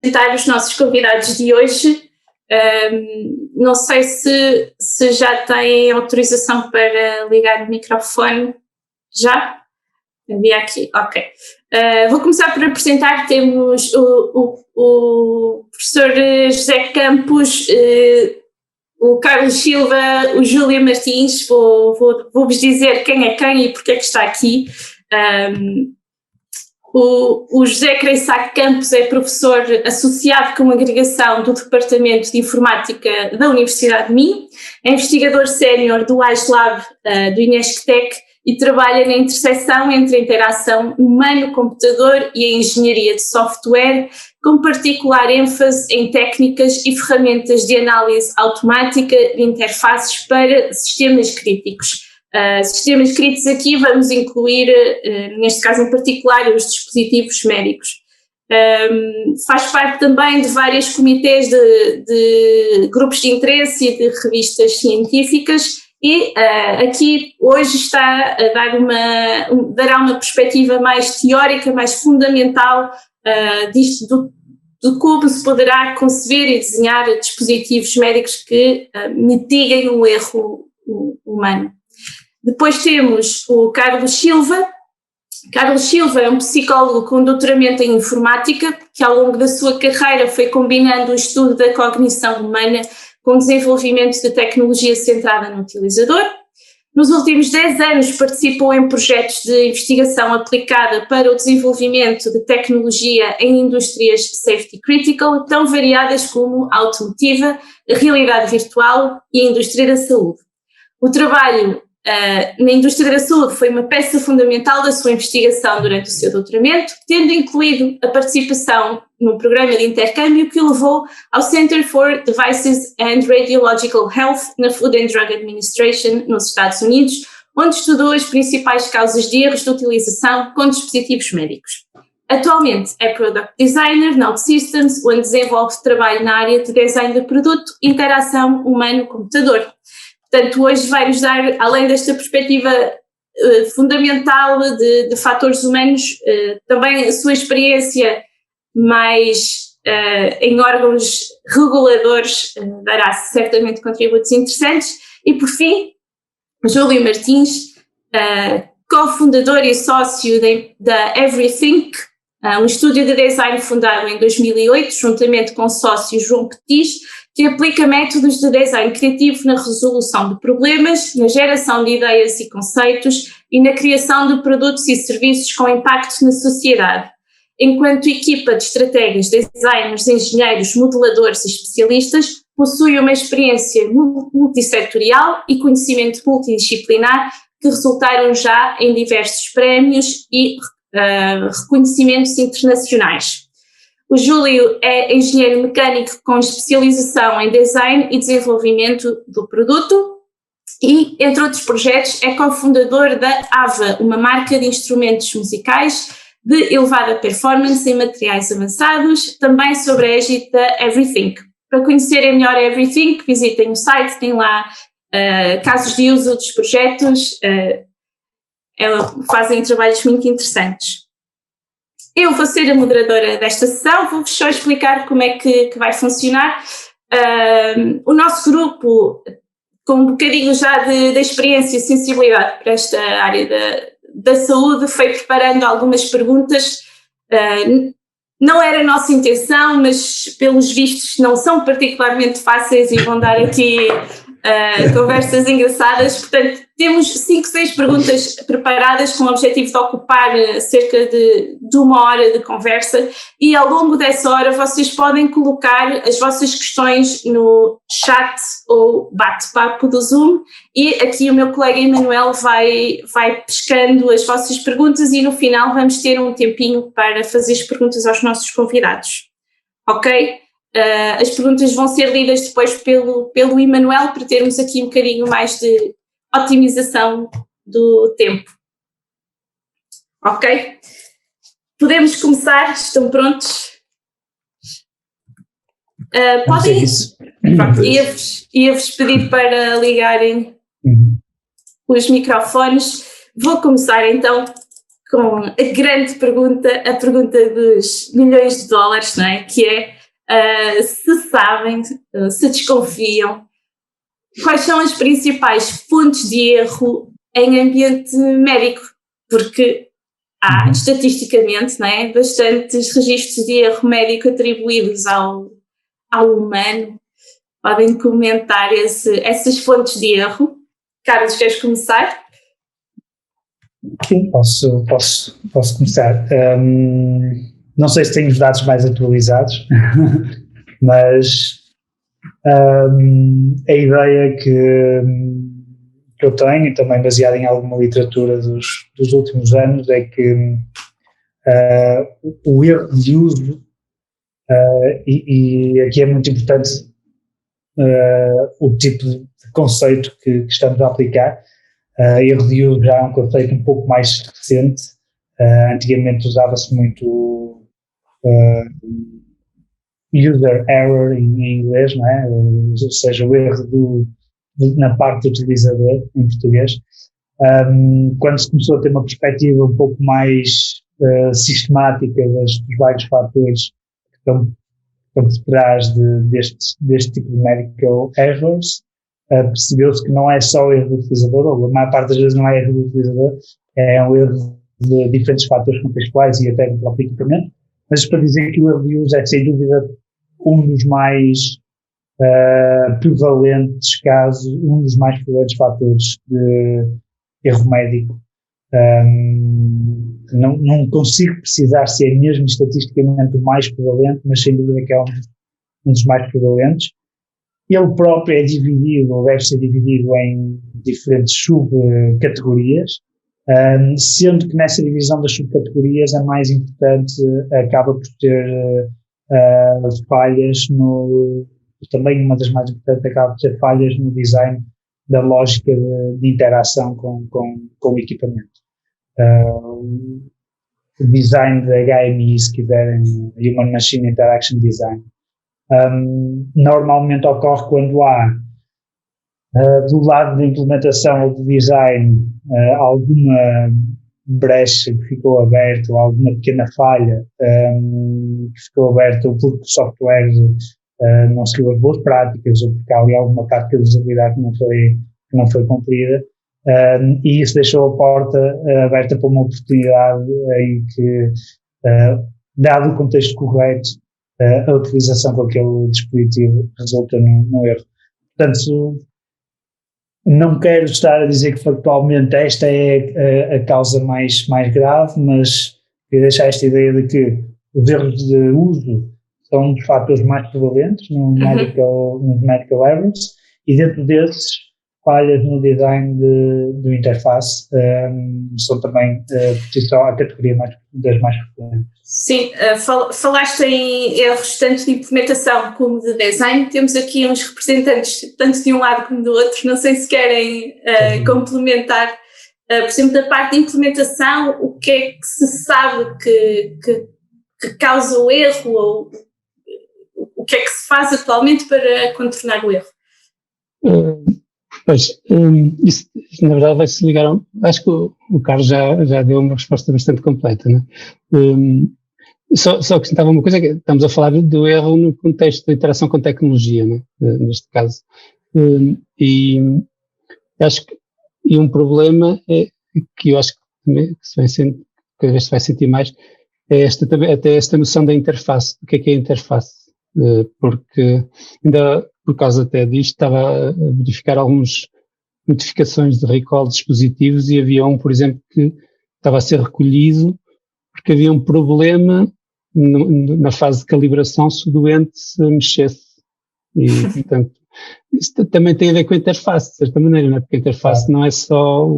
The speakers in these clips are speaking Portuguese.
apresentar os nossos convidados de hoje. Não sei se já têm autorização para ligar o microfone. Já? Havia aqui, ok. Vou começar por apresentar. Temos o professor José Campos, o Carlos Silva, o Júlio Martins. Vou-vos dizer quem é quem e porque é que está aqui. O José Creissac Campos é professor associado com agregação do Departamento de Informática da Universidade de Minho, é investigador sénior do AISLab do INESCTEC e trabalha na interseção entre a interação humano-computador e a engenharia de software, com particular ênfase em técnicas e ferramentas de análise automática de interfaces para sistemas críticos. Sistemas críticos aqui vamos incluir, neste caso em particular, os dispositivos médicos. Faz parte também de vários comitês de grupos de interesse e de revistas científicas e aqui hoje está a dará uma perspectiva mais teórica, mais fundamental disto de como se poderá conceber e desenhar dispositivos médicos que mitiguem o erro humano. Depois temos o Carlos Silva. Carlos Silva é um psicólogo com doutoramento em informática, que ao longo da sua carreira foi combinando o estudo da cognição humana com o desenvolvimento de tecnologia centrada no utilizador. Nos últimos 10 anos participou em projetos de investigação aplicada para o desenvolvimento de tecnologia em indústrias safety critical, tão variadas como a automotiva, a realidade virtual e a indústria da saúde. O trabalho na indústria da saúde foi uma peça fundamental da sua investigação durante o seu doutoramento, tendo incluído a participação num programa de intercâmbio que o levou ao Center for Devices and Radiological Health na Food and Drug Administration nos Estados Unidos, onde estudou as principais causas de erros de utilização com dispositivos médicos. Atualmente é Product Designer na OutSystems, onde desenvolve trabalho na área de design de produto e interação humano-computador. Portanto, hoje vai-nos dar, além desta perspectiva fundamental de fatores humanos, também a sua experiência mais em órgãos reguladores dará certamente contributos interessantes. E, por fim, Júlio Martins, cofundador e sócio da Everythink, um estúdio de design fundado em 2008, juntamente com o sócio João Petis, que aplica métodos de design criativo na resolução de problemas, na geração de ideias e conceitos e na criação de produtos e serviços com impacto na sociedade. Enquanto equipa de estrategas, designers, engenheiros, modeladores e especialistas, possui uma experiência multissetorial e conhecimento multidisciplinar que resultaram já em diversos prémios e reconhecimentos internacionais. O Júlio é engenheiro mecânico com especialização em design e desenvolvimento do produto e, entre outros projetos, é cofundador da AVA, uma marca de instrumentos musicais de elevada performance em materiais avançados, também sobre a égide da Everythink. Para conhecerem melhor a Everythink, visitem o site, tem lá casos de uso dos projetos, fazem trabalhos muito interessantes. Eu vou ser a moderadora desta sessão, vou-vos só explicar como é que vai funcionar. O nosso grupo, com um bocadinho já de experiência e sensibilidade para esta área da saúde, foi preparando algumas perguntas. Não era a nossa intenção, mas pelos vistos não são particularmente fáceis e vão dar aqui conversas engraçadas. Portanto, temos 5, 6 perguntas preparadas com o objetivo de ocupar cerca de 1 hora de conversa e ao longo dessa hora vocês podem colocar as vossas questões no chat ou bate-papo do Zoom e aqui o meu colega Emanuel vai pescando as vossas perguntas e no final vamos ter um tempinho para fazer as perguntas aos nossos convidados. Ok? As perguntas vão ser lidas depois pelo Emanuel para termos aqui um bocadinho mais de otimização do tempo. Ok? Podemos começar? Estão prontos? Podem? Ia-vos pedir para ligarem os microfones. Vou começar então com a grande pergunta, a pergunta dos milhões de dólares, não é? Que é se sabem, se desconfiam, quais são as principais fontes de erro em ambiente médico, porque há, estatisticamente, não é, bastantes registros de erro médico atribuídos ao humano. Podem comentar essas fontes de erro. Carlos, queres começar? Sim, posso começar. Não sei se tenho os dados mais atualizados, mas a ideia que eu tenho, também baseada em alguma literatura dos últimos anos, é que o erro de uso, e aqui é muito importante o tipo de conceito que estamos a aplicar. Erro de uso já é um conceito um pouco mais recente. Antigamente usava-se muito user error em inglês, não é? Ou seja, o erro na parte do utilizador, em português. Quando se começou a ter uma perspectiva um pouco mais sistemática dos vários fatores que estão por trás deste tipo de medical errors, percebeu-se que não é só o erro do utilizador, ou a maior parte das vezes não é erro do utilizador, é um erro de diferentes fatores contextuais e até do próprio equipamento. Mas para dizer que o erro de uso é, sem dúvida, um dos mais prevalentes casos, um dos mais prevalentes fatores de erro médico. Não consigo precisar se é mesmo estatisticamente o mais prevalente, mas sem dúvida que é um dos mais prevalentes. Ele próprio é dividido, ou deve ser dividido em diferentes subcategorias, sendo que nessa divisão das subcategorias a mais importante acaba por ter falhas também uma das mais importantes acaba por ter falhas no design da lógica de interação com o equipamento. O design da HMI, se quiserem, Human Machine Interaction Design, normalmente ocorre quando há do lado da implementação ou do design alguma brecha que ficou aberta, ou alguma pequena falha que ficou aberta, ou porque o software não seguiu as boas práticas, ou porque há ali alguma prática de usabilidade que não foi cumprida, e isso deixou a porta aberta para uma oportunidade em que, dado o contexto correto, a utilização com aquele dispositivo resulta num erro. Portanto, não quero estar a dizer que factualmente esta é a causa mais grave, mas queria deixar esta ideia de que os erros de uso são um dos fatores mais prevalentes no medical errors, e dentro desses, falhas no design do interface são também a categoria das mais frequentes. Sim, falaste em erros tanto de implementação como de design. Temos aqui uns representantes tanto de um lado como do outro. Não sei se querem complementar, por exemplo, da parte de implementação, o que é que se sabe que causa o erro, ou o que é que se faz atualmente para contornar o erro? Pois, isso na verdade vai-se ligar acho que o Carlos já deu uma resposta bastante completa, né? Só acrescentava uma coisa, que estamos a falar do erro no contexto da interação com tecnologia, né? Neste caso. E acho que um problema que eu acho que se vai sentir, cada vez se vai sentir mais, é até esta noção da interface. O que é a interface? Porque ainda por causa até disto estava a verificar algumas notificações de recall de dispositivos, e havia por exemplo, que estava a ser recolhido porque havia um problema na fase de calibração se o doente se mexesse. E, portanto, isso também tem a ver com a interface, de certa maneira, não é? Porque a interface não é só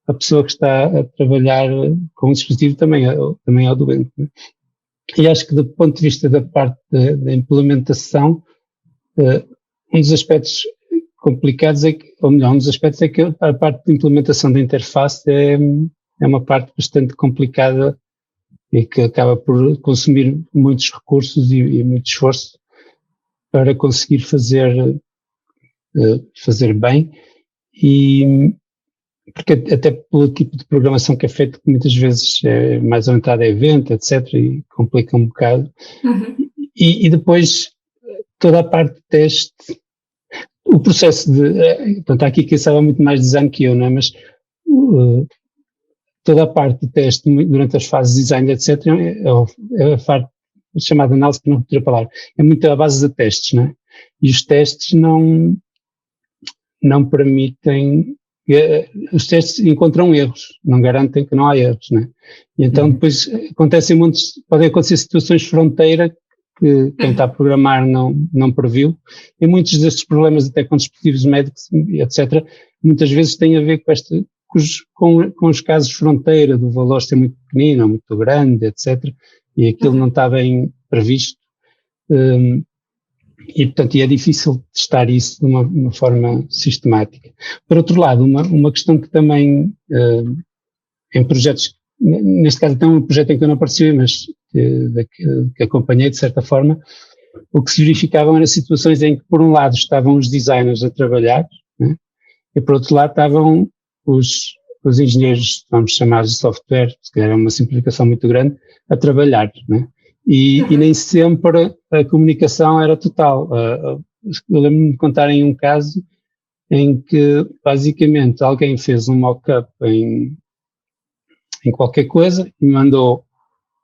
a pessoa que está a trabalhar com o dispositivo, também é o doente, não é? E acho que do ponto de vista da parte da implementação, um dos aspectos complicados um dos aspectos é que a parte de implementação da interface é uma parte bastante complicada e que acaba por consumir muitos recursos e muito esforço para conseguir fazer bem, e porque até pelo tipo de programação que é feito, que muitas vezes é mais orientada a evento, etc., e complica um bocado. E depois toda a parte de teste, o processo de, portanto, há aqui quem sabe muito mais design que eu, não é? Mas toda a parte de teste durante as fases de design, etc., é a parte chamada análise, para não repetir a palavra, é muito à base de testes, não é? E os testes não permitem, os testes encontram erros, não garantem que não há erros, não é? E então depois podem acontecer situações de fronteira que quem está a programar não previu, e muitos destes problemas até com dispositivos médicos, etc., muitas vezes têm a ver com os casos de fronteira, do valor ser muito pequenino ou muito grande, etc., e aquilo não está bem previsto, e portanto é difícil testar isso de uma forma sistemática. Por outro lado, uma questão que também em projetos, neste caso até um projeto em que eu não participei, mas que acompanhei de certa forma, o que se verificavam eram situações em que por um lado estavam os designers a trabalhar, né, e por outro lado estavam os engenheiros, vamos chamar de software, se calhar é uma simplificação muito grande, a trabalhar, né? E nem sempre a comunicação era total. Eu lembro-me de contarem um caso em que basicamente alguém fez um mock-up em qualquer coisa e mandou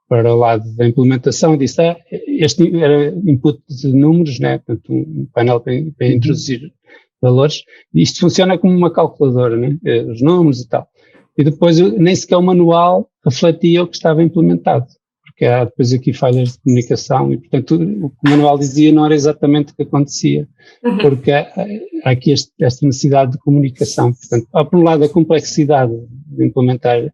para o lado da implementação e disse, este era input de números, né? Portanto, um painel para introduzir valores, e isto funciona como uma calculadora, né? Os números e tal. E depois nem sequer o manual refletia o que estava implementado, porque há depois aqui falhas de comunicação e, portanto, o que o manual dizia não era exatamente o que acontecia, porque há aqui esta necessidade de comunicação. Portanto, há por um lado a complexidade de implementar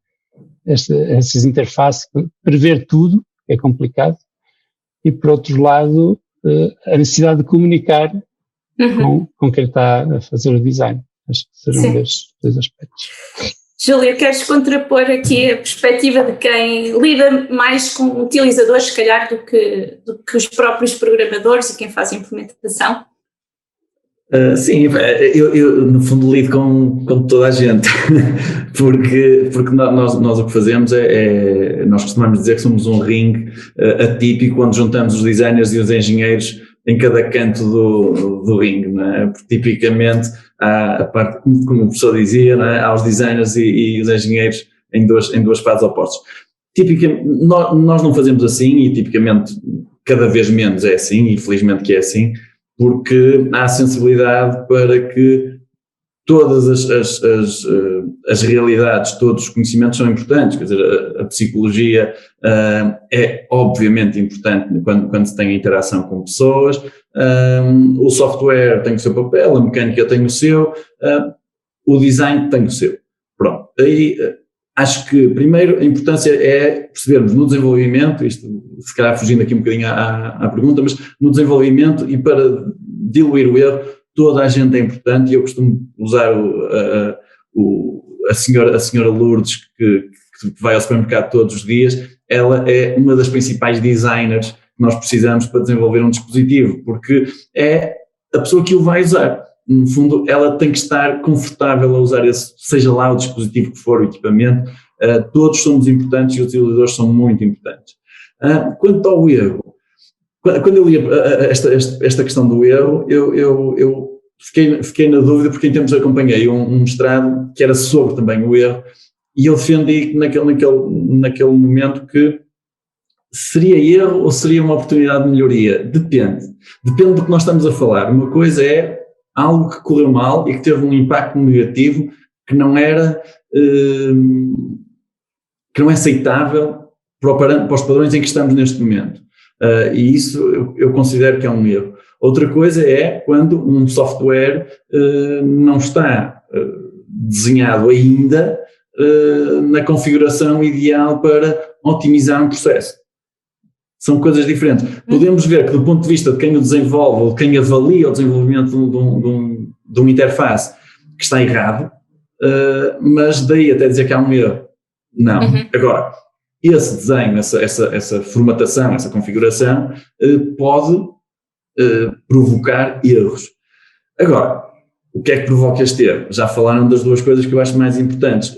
essas interfaces, prever tudo, que é complicado, e por outro lado a necessidade de comunicar com quem está a fazer o design. Acho que serão dois aspectos. Júlia, queres contrapor aqui a perspectiva de quem lida mais com utilizadores, se calhar, do que os próprios programadores e quem faz a implementação? Sim, eu no fundo lido com toda a gente, porque nós o que fazemos nós costumamos dizer que somos um ringue atípico, onde juntamos os designers e os engenheiros em cada canto do ringue, não é? Porque tipicamente há a parte, como o professor dizia, não é? Há os designers e os engenheiros em duas fases opostas. Tipicamente, nós não fazemos assim, e tipicamente cada vez menos é assim, e felizmente que é assim, porque há sensibilidade para que todas as realidades, todos os conhecimentos são importantes. Quer dizer, a psicologia é obviamente importante quando se tem a interação com pessoas, o software tem o seu papel, a mecânica tem o seu, o design tem o seu. Pronto, aí acho que primeiro a importância é percebermos no desenvolvimento, isto se calhar fugindo aqui um bocadinho à pergunta, mas no desenvolvimento, e para diluir o erro, toda a gente é importante, e eu costumo usar a senhora Lourdes, que vai ao supermercado todos os dias. Ela é uma das principais designers que nós precisamos para desenvolver um dispositivo, porque é a pessoa que o vai usar. No fundo, ela tem que estar confortável a usar esse, seja lá o dispositivo que for, o equipamento. Todos somos importantes e os utilizadores são muito importantes. Quanto ao erro, quando eu li esta questão do erro, eu fiquei na dúvida, porque em tempos acompanhei um mestrado que era sobre também o erro, e eu defendi naquele momento que seria erro ou seria uma oportunidade de melhoria. Depende do que nós estamos a falar. Uma coisa é algo que correu mal e que teve um impacto negativo que não era que não é aceitável para os padrões em que estamos neste momento. E isso eu considero que é um erro. Outra coisa é quando um software não está desenhado ainda na configuração ideal para otimizar um processo. São coisas diferentes. Podemos ver que, do ponto de vista de quem o desenvolve, ou quem avalia o desenvolvimento de uma interface, que está errado, mas daí até dizer que há um erro, não. Agora, esse desenho, essa formatação, essa configuração, pode provocar erros. Agora, o que é que provoca este erro? Já falaram das duas coisas que eu acho mais importantes.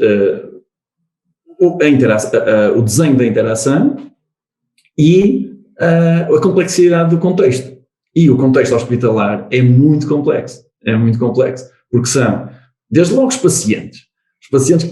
O desenho da interação e a complexidade do contexto. E o contexto hospitalar é muito complexo, porque são, desde logo, os pacientes que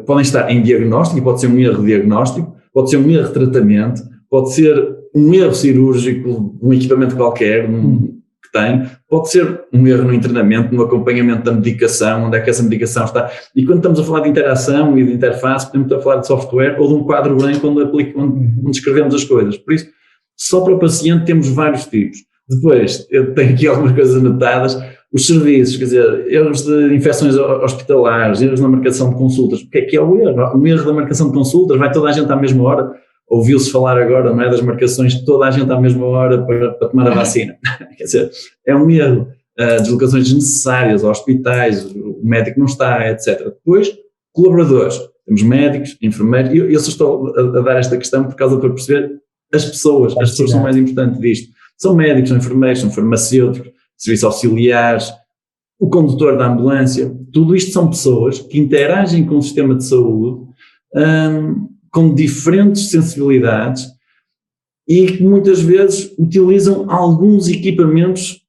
podem estar em diagnóstico, e pode ser um erro diagnóstico, pode ser um erro de tratamento, pode ser um erro cirúrgico, um equipamento qualquer que tem, pode ser um erro no internamento, no acompanhamento da medicação, onde é que essa medicação está. E quando estamos a falar de interação e de interface, podemos estar a falar de software ou de um quadro branco onde escrevemos as coisas. Por isso, só para o paciente temos vários tipos. Depois, eu tenho aqui algumas coisas anotadas. Os serviços, quer dizer, erros de infecções hospitalares, erros na marcação de consultas. O que é o erro? O erro da marcação de consultas, vai toda a gente à mesma hora. Ouviu-se falar agora, não é, das marcações de toda a gente à mesma hora para tomar a vacina. Quer dizer, é um erro. Deslocações desnecessárias a hospitais, o médico não está, etc. Depois, colaboradores. Temos médicos, enfermeiros. Eu só estou a dar esta questão por causa para perceber as pessoas são mais importantes disto. São médicos, são enfermeiros, são farmacêuticos, serviços auxiliares, o condutor da ambulância. Tudo isto são pessoas que interagem com o sistema de saúde com diferentes sensibilidades e que muitas vezes utilizam alguns equipamentos,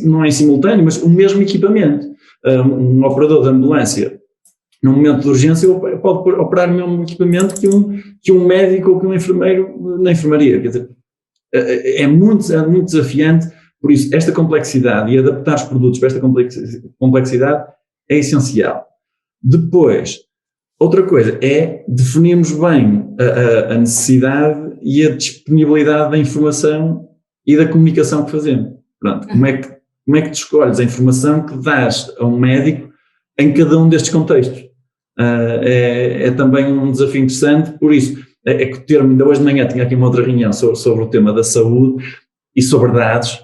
não em simultâneo, mas o mesmo equipamento. Um operador de ambulância, num momento de urgência, pode operar o mesmo equipamento que um médico ou que um enfermeiro na enfermaria. Quer dizer, é muito desafiante, por isso esta complexidade e adaptar os produtos para esta complexidade é essencial. Depois, outra coisa é definirmos bem a necessidade e a disponibilidade da informação e da comunicação que fazemos. Pronto, como é que tu escolhes a informação que dás a um médico em cada um destes contextos? É também um desafio interessante, por isso é que o termo, ainda hoje de manhã tinha aqui uma outra reunião sobre o tema da saúde e sobre dados,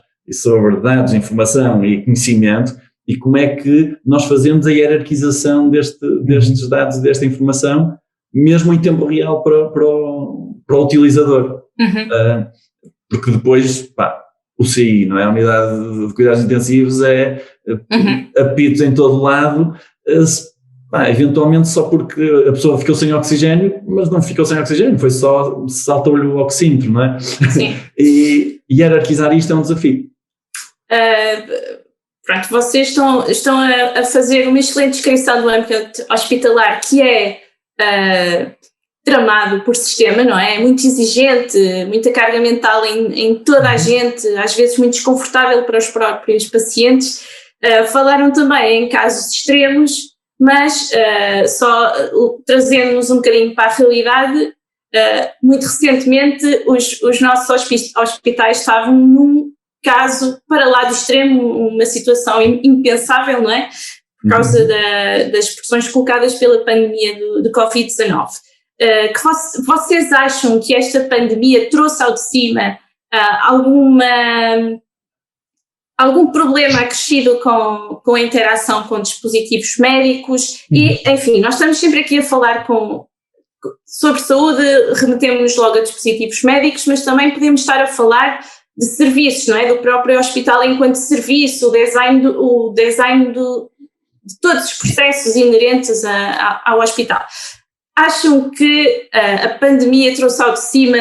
informação e conhecimento, e como é que nós fazemos a hierarquização destes dados e desta informação, mesmo em tempo real para o utilizador. Porque depois, o CI, não é? A unidade de cuidados intensivos é apitos em todo lado, eventualmente só porque a pessoa ficou sem oxigênio, mas não ficou sem oxigênio, foi só, saltou-lhe o oxímetro, não é? Sim. E hierarquizar isto é um desafio. Pronto, vocês estão a fazer uma excelente descrição do ambiente hospitalar, que é tramado por sistema, não é? É muito exigente, muita carga mental em toda a gente, às vezes muito desconfortável para os próprios pacientes. Falaram também em casos extremos, mas só trazendo-nos um bocadinho para a realidade, muito recentemente os nossos hospitais estavam num caso para lá do extremo, uma situação impensável, não é? Por causa das pressões colocadas pela pandemia do Covid-19. Que vocês acham que esta pandemia trouxe ao de cima algum problema acrescido com a interação com dispositivos médicos? E, enfim, nós estamos sempre aqui a falar sobre saúde, remetemos logo a dispositivos médicos, mas também podemos estar a falar de serviços, não é? Do próprio hospital enquanto serviço, o design de todos os processos inerentes ao hospital. Acham que a pandemia trouxe ao de cima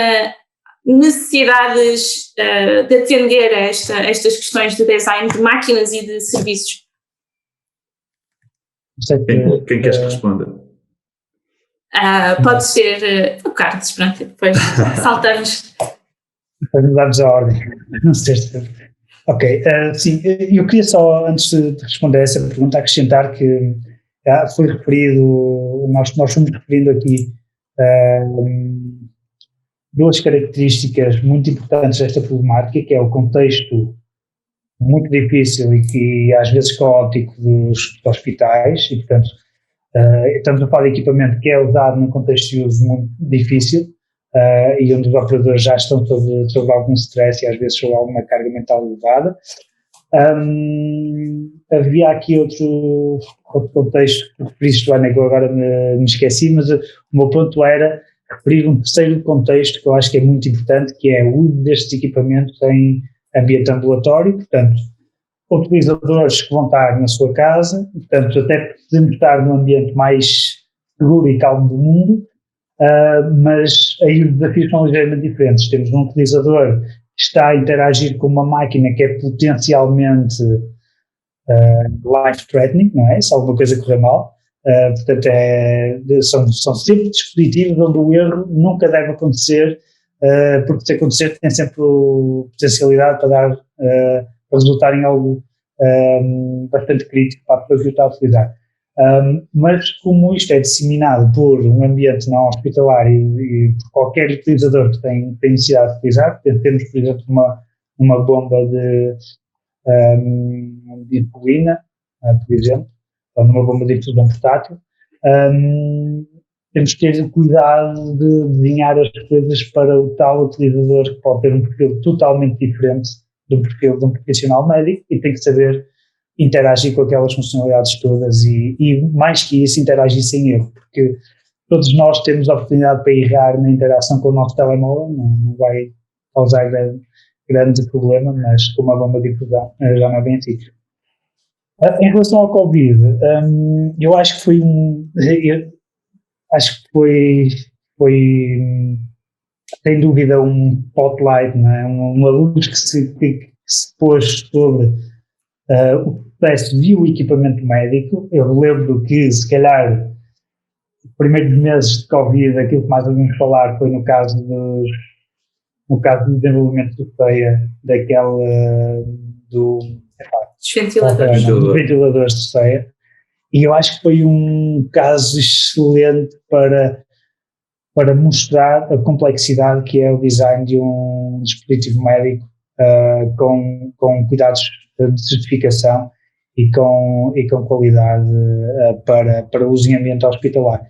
necessidades de atender a estas questões de design de máquinas e de serviços? Quem queres que responda? Pode ser o Carlos, pronto, depois saltamos. Para mudarmos a ordem. Não sei se... Ok, sim, eu queria só, antes de responder a essa pergunta, acrescentar que foi referido, nós fomos referindo aqui duas características muito importantes desta problemática, que é o contexto muito difícil e que às vezes caótico dos hospitais, e portanto estamos a falar de equipamento que é usado num contexto de uso muito difícil, e onde os operadores já estão sob algum stress e às vezes sob alguma carga mental elevada. Havia aqui outro contexto que referiste, Ana, que eu agora me esqueci, mas o meu ponto era referir um terceiro contexto que eu acho que é muito importante, que é o uso destes equipamentos em ambiente ambulatório, portanto, utilizadores que vão estar na sua casa, portanto, até podemos estar num ambiente mais seguro e calmo do mundo, mas aí os desafios são ligeiramente diferentes. Temos um utilizador que está a interagir com uma máquina que é potencialmente life-threatening, não é? Se alguma coisa correr mal. Portanto, são sempre dispositivos onde o erro nunca deve acontecer, porque se acontecer tem sempre potencialidade para resultar em algo bastante crítico para a pessoa que o está a utilizar. Mas como isto é disseminado por um ambiente não hospitalar e por qualquer utilizador que tem necessidade de utilizar, temos, por exemplo, uma bomba de insulina, por exemplo, ou numa bomba de infusão portátil, temos que ter cuidado de desenhar as coisas para o tal utilizador que pode ter um perfil totalmente diferente do perfil de um profissional médico e tem que saber interagir com aquelas funcionalidades todas e mais que isso, interagir sem erro, porque todos nós temos a oportunidade para errar na interação com o nosso telemóvel, não vai causar grande problema, mas com uma bomba de infusão já não é bem assim. Em relação ao Covid, eu acho que foi sem dúvida um spotlight, não é? Uma luz que se pôs sobre o processo e o equipamento médico. Eu lembro que, se calhar, os primeiros meses de Covid, aquilo que mais ouvimos falar foi no caso do desenvolvimento do CEA, dos ventiladores de CEA, e eu acho que foi um caso excelente para mostrar a complexidade que é o design de um dispositivo médico com cuidados de certificação e com qualidade para uso em ambiente hospitalar.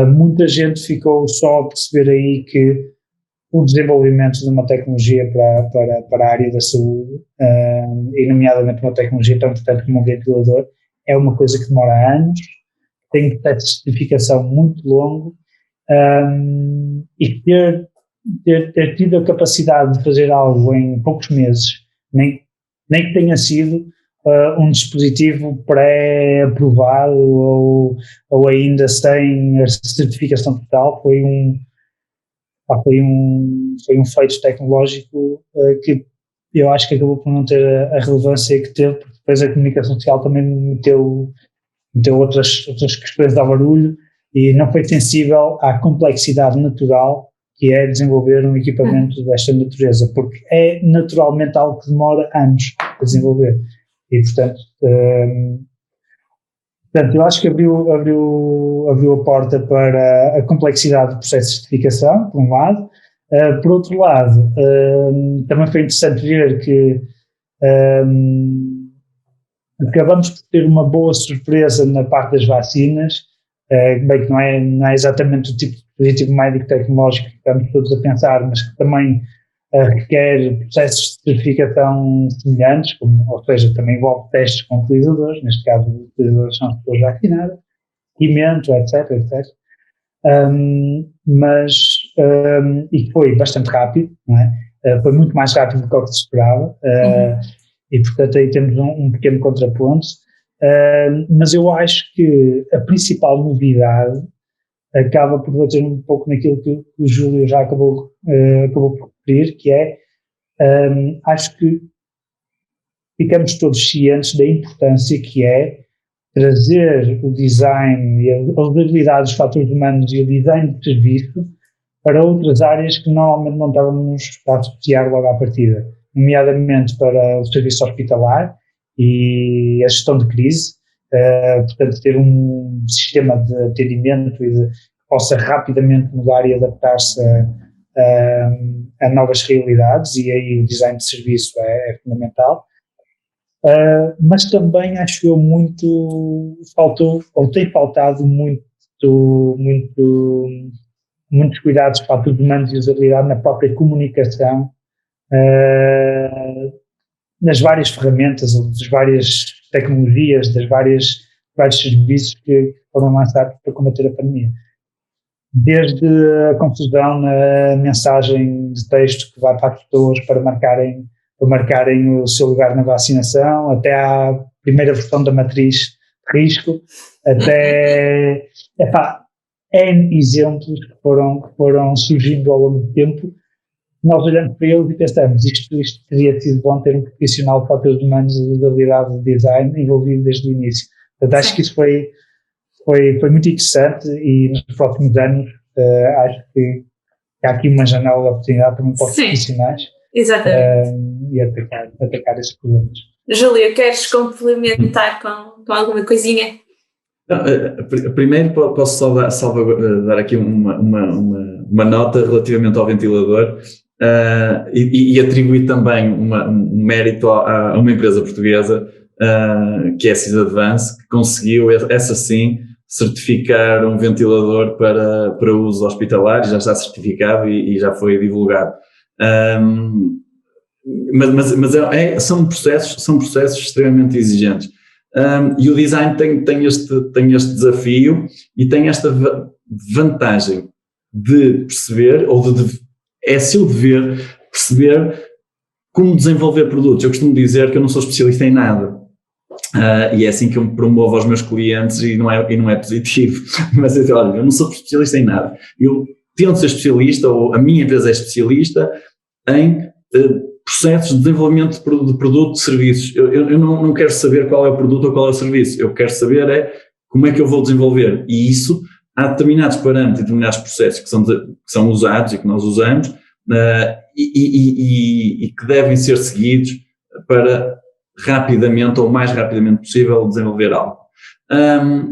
Muita gente ficou só a perceber aí que o desenvolvimento de uma tecnologia para a área da saúde, e nomeadamente uma tecnologia tão importante como um ventilador, é uma coisa que demora anos, tem um processo de certificação muito longo, e ter tido a capacidade de fazer algo em poucos meses, nem que tenha sido um dispositivo pré-aprovado ou ainda sem a certificação total, foi um feito tecnológico que eu acho que acabou por não ter a relevância que teve, porque depois a comunicação social também meteu outras questões ao barulho e não foi sensível à complexidade natural que é desenvolver um equipamento desta natureza, porque é naturalmente algo que demora anos a desenvolver. E, portanto, eu acho que abriu a porta para a complexidade do processo de certificação, por um lado. Por outro lado, também foi interessante ver que acabamos por ter uma boa surpresa na parte das vacinas, bem que não é exatamente o tipo de dispositivo médico tecnológico que estamos todos a pensar, mas que também requer processos de certificação semelhantes, ou seja, também envolve testes com utilizadores, neste caso os utilizadores são as pessoas vacinadas, seguimento, etc. E foi bastante rápido, não é? Foi muito mais rápido do que o que se esperava, e portanto aí temos um pequeno contraponto, mas eu acho que a principal novidade acaba por bater um pouco naquilo que o Júlio já acabou por referir, que é, acho que ficamos todos cientes da importância que é trazer o design e a usabilidade dos fatores humanos e o design de serviço para outras áreas que normalmente não estávamos a associar logo à partida, nomeadamente para o serviço hospitalar e a gestão de crise, portanto ter um sistema de atendimento e que possa rapidamente mudar e adaptar-se a novas realidades, e aí o design de serviço é fundamental. Mas também acho eu tem faltado muitos cuidados para os humanos e usabilidade na própria comunicação, nas várias ferramentas, das várias tecnologias, vários serviços que foram lançados para combater a pandemia. Desde a confusão na mensagem de texto que vai para as pessoas para marcarem o seu lugar na vacinação, até à primeira versão da matriz de risco, até N exemplos que foram surgindo ao longo do tempo. Nós olhamos para eles e pensamos, isto teria sido bom ter um profissional para ter os humanos de usabilidade de design envolvido desde o início. Portanto, acho que isso foi muito interessante e nos próximos anos acho que há aqui uma janela de oportunidade também para os profissionais. Exatamente. E atacar esses problemas. Júlia, queres complementar com alguma coisinha? Primeiro posso só dar aqui uma nota relativamente ao ventilador e atribuir também um mérito a uma empresa portuguesa que é a Sysadvance, que conseguiu, essa sim, certificar um ventilador para uso hospitalar, já está certificado e já foi divulgado. Mas são processos extremamente exigentes. E o design tem este desafio e tem esta vantagem de perceber, é seu dever perceber como desenvolver produtos. Eu costumo dizer que eu não sou especialista em nada. E é assim que eu me promovo aos meus clientes e não é positivo. Mas eu digo, olha, eu não sou especialista em nada. Eu tento ser especialista, ou a minha empresa é especialista em processos de desenvolvimento de produto, de serviços. Eu não quero saber qual é o produto ou qual é o serviço. Eu quero saber como é que eu vou desenvolver. E isso, há determinados parâmetros, determinados processos que são usados e que nós usamos e que devem ser seguidos para rapidamente ou o mais rapidamente possível desenvolver algo.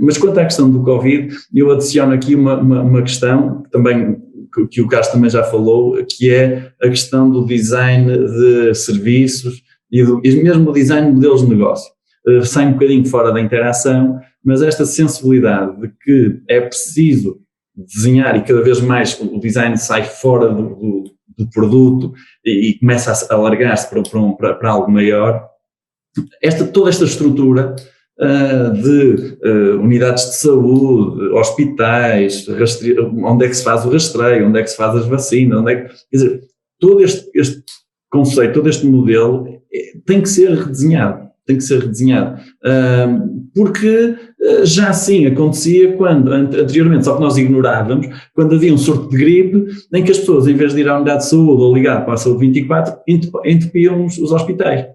Mas quanto à questão do Covid, eu adiciono aqui uma questão que o Carlos também já falou, que é a questão do design de serviços e mesmo o design de modelos de negócio. Sai um bocadinho fora da interação, mas esta sensibilidade de que é preciso desenhar e cada vez mais o design sai fora do produto e começa a alargar-se para algo maior. Toda esta estrutura de unidades de saúde, hospitais, onde é que se faz o rastreio, onde é que se faz as vacinas, quer dizer, todo este conceito, todo este modelo tem que ser redesenhado, porque já assim acontecia quando, anteriormente, só que nós ignorávamos, quando havia um surto de gripe, em que as pessoas, em vez de ir à unidade de saúde ou ligar para a saúde 24, entupiam os hospitais.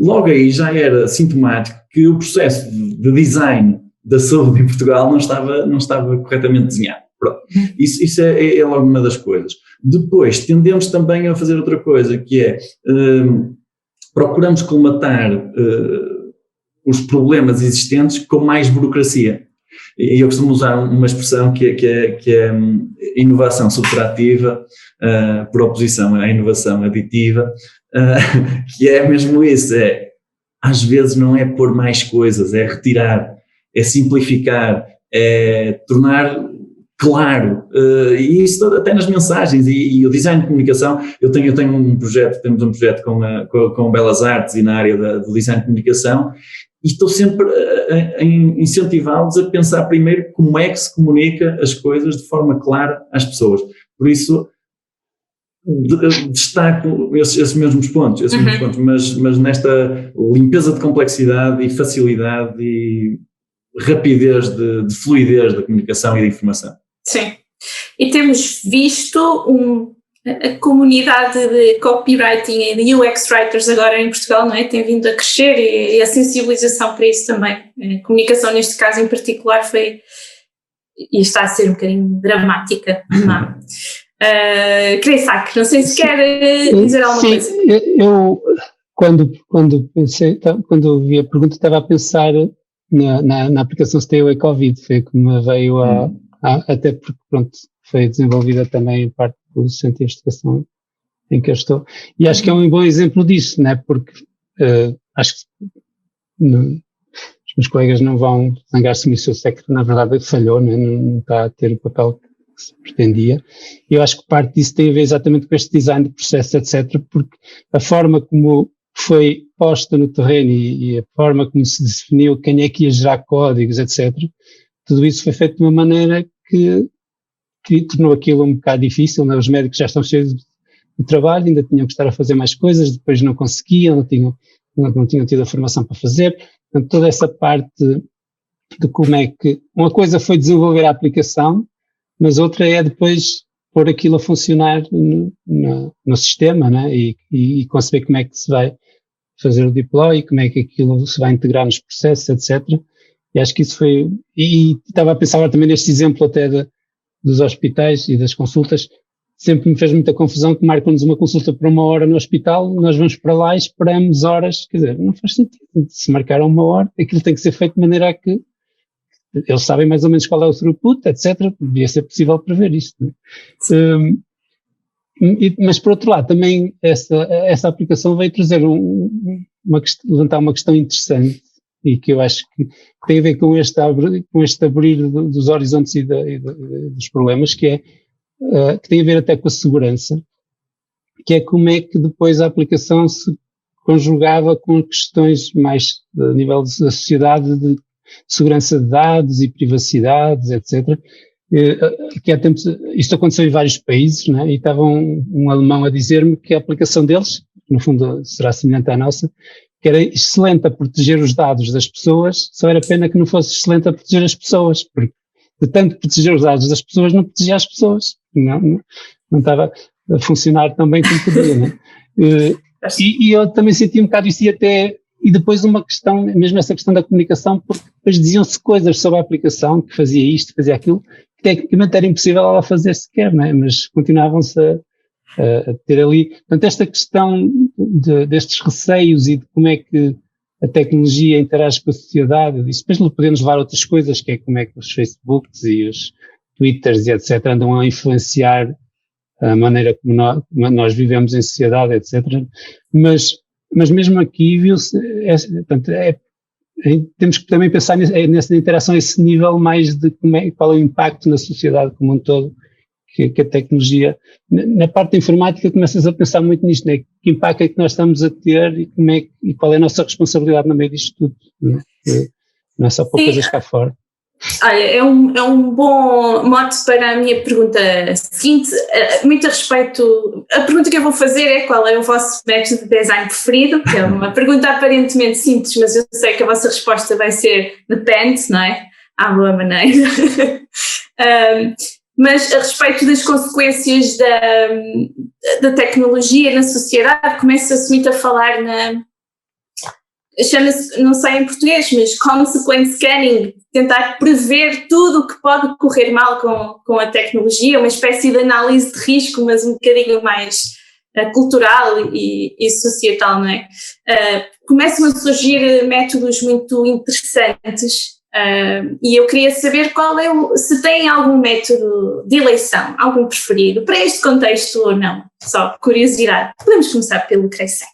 Logo aí já era sintomático que o processo de design da saúde em Portugal não estava corretamente desenhado. Pronto. Isso é logo uma das coisas. Depois, tendemos também a fazer outra coisa, que é procuramos colmatar os problemas existentes com mais burocracia. E eu costumo usar uma expressão que é inovação subtrativa por oposição à inovação aditiva, que é mesmo isso, às vezes não é pôr mais coisas, é retirar, é simplificar, é tornar claro, e isso até nas mensagens e o design de comunicação. Temos um projeto com Belas Artes e na área do design de comunicação, e estou sempre a incentivá-los a pensar primeiro como é que se comunica as coisas de forma clara às pessoas. Por isso, destaco esses mesmos pontos, mas nesta limpeza de complexidade e facilidade e rapidez de fluidez da comunicação e da informação. Sim, e temos visto a comunidade de copywriting e de UX writers agora em Portugal, não é? Tem vindo a crescer e a sensibilização para isso também. A comunicação neste caso em particular e está a ser um bocadinho dramática. Creisac, não sei se quer dizer alguma coisa. Eu quando vi a pergunta estava a pensar na aplicação Stay Covid, foi que me veio até porque pronto, foi desenvolvida também em parte do Centro de Investigação em que eu estou, e acho que é um bom exemplo disso, né? Porque acho que os meus colegas não vão zangar-se nisso, eu sei que na verdade falhou, né? Não está a ter o papel que se pretendia, e eu acho que parte disso tem a ver exatamente com este design de processo, etc., porque a forma como foi posta no terreno e a forma como se definiu quem é que ia gerar códigos, etc., tudo isso foi feito de uma maneira que tornou aquilo um bocado difícil, né? Os médicos já estão cheios de trabalho, ainda tinham que estar a fazer mais coisas, depois não conseguiam, não tinham tido a formação para fazer. Portanto, toda essa parte de como é que uma coisa foi desenvolver a aplicação, mas outra é depois pôr aquilo a funcionar no sistema, né? E conceber como é que se vai fazer o deploy, como é que aquilo se vai integrar nos processos, etc. E acho que isso foi, e estava a pensar também neste exemplo até dos hospitais e das consultas, sempre me fez muita confusão que marcam-nos uma consulta para 1 hora no hospital, nós vamos para lá e esperamos horas, quer dizer, não faz sentido, se marcaram 1 hora, aquilo tem que ser feito de maneira a que eles sabem mais ou menos qual é o throughput, etc. Devia ser possível prever isto. Né? Mas, por outro lado, também essa aplicação veio trazer levantar uma questão interessante e que eu acho que tem a ver com este abrir dos horizontes e dos problemas, que é que tem a ver até com a segurança, que é como é que depois a aplicação se conjugava com questões mais a nível da sociedade de segurança de dados e privacidades, etc. Que há tempos, isto aconteceu em vários países, né? E estava um alemão a dizer-me que a aplicação deles, no fundo será semelhante à nossa, que era excelente a proteger os dados das pessoas, só era pena que não fosse excelente a proteger as pessoas, porque de tanto proteger os dados das pessoas não protegia as pessoas, não estava a funcionar tão bem como podia, né? E eu também senti um bocado isso e depois uma questão, mesmo essa questão da comunicação, porque depois diziam-se coisas sobre a aplicação, que fazia isto, fazia aquilo, que tecnicamente era impossível ela fazer sequer, não é? Mas continuavam-se a ter ali. Portanto, esta questão destes receios e de como é que a tecnologia interage com a sociedade, e depois podemos levar outras coisas, que é como é que os Facebooks e os Twitters e etc. andam a influenciar a maneira como nós vivemos em sociedade, etc. Mas mesmo aqui viu-se, temos que também pensar nessa interação, esse nível mais de qual é o impacto na sociedade como um todo, que a tecnologia, na parte da informática começas a pensar muito nisto, né? Que impacto é que nós estamos a ter e qual é a nossa responsabilidade no meio disto tudo, né? Não é só por coisas cá fora. Olha, é um bom mote para a minha pergunta seguinte, muito a respeito, a pergunta que eu vou fazer é qual é o vosso método de design preferido, que é uma pergunta aparentemente simples, mas eu sei que a vossa resposta vai ser depende, não é? À boa maneira. Mas a respeito das consequências da tecnologia na sociedade, começa-se muito a falar chama-se, não sei em português, mas consequence scanning, tentar prever tudo o que pode correr mal com a tecnologia, uma espécie de análise de risco, mas um bocadinho mais cultural e societal, não é? Começam a surgir métodos muito interessantes e eu queria saber se tem algum método de eleição, algum preferido, para este contexto ou não, só curiosidade. Podemos começar pelo Kreisek.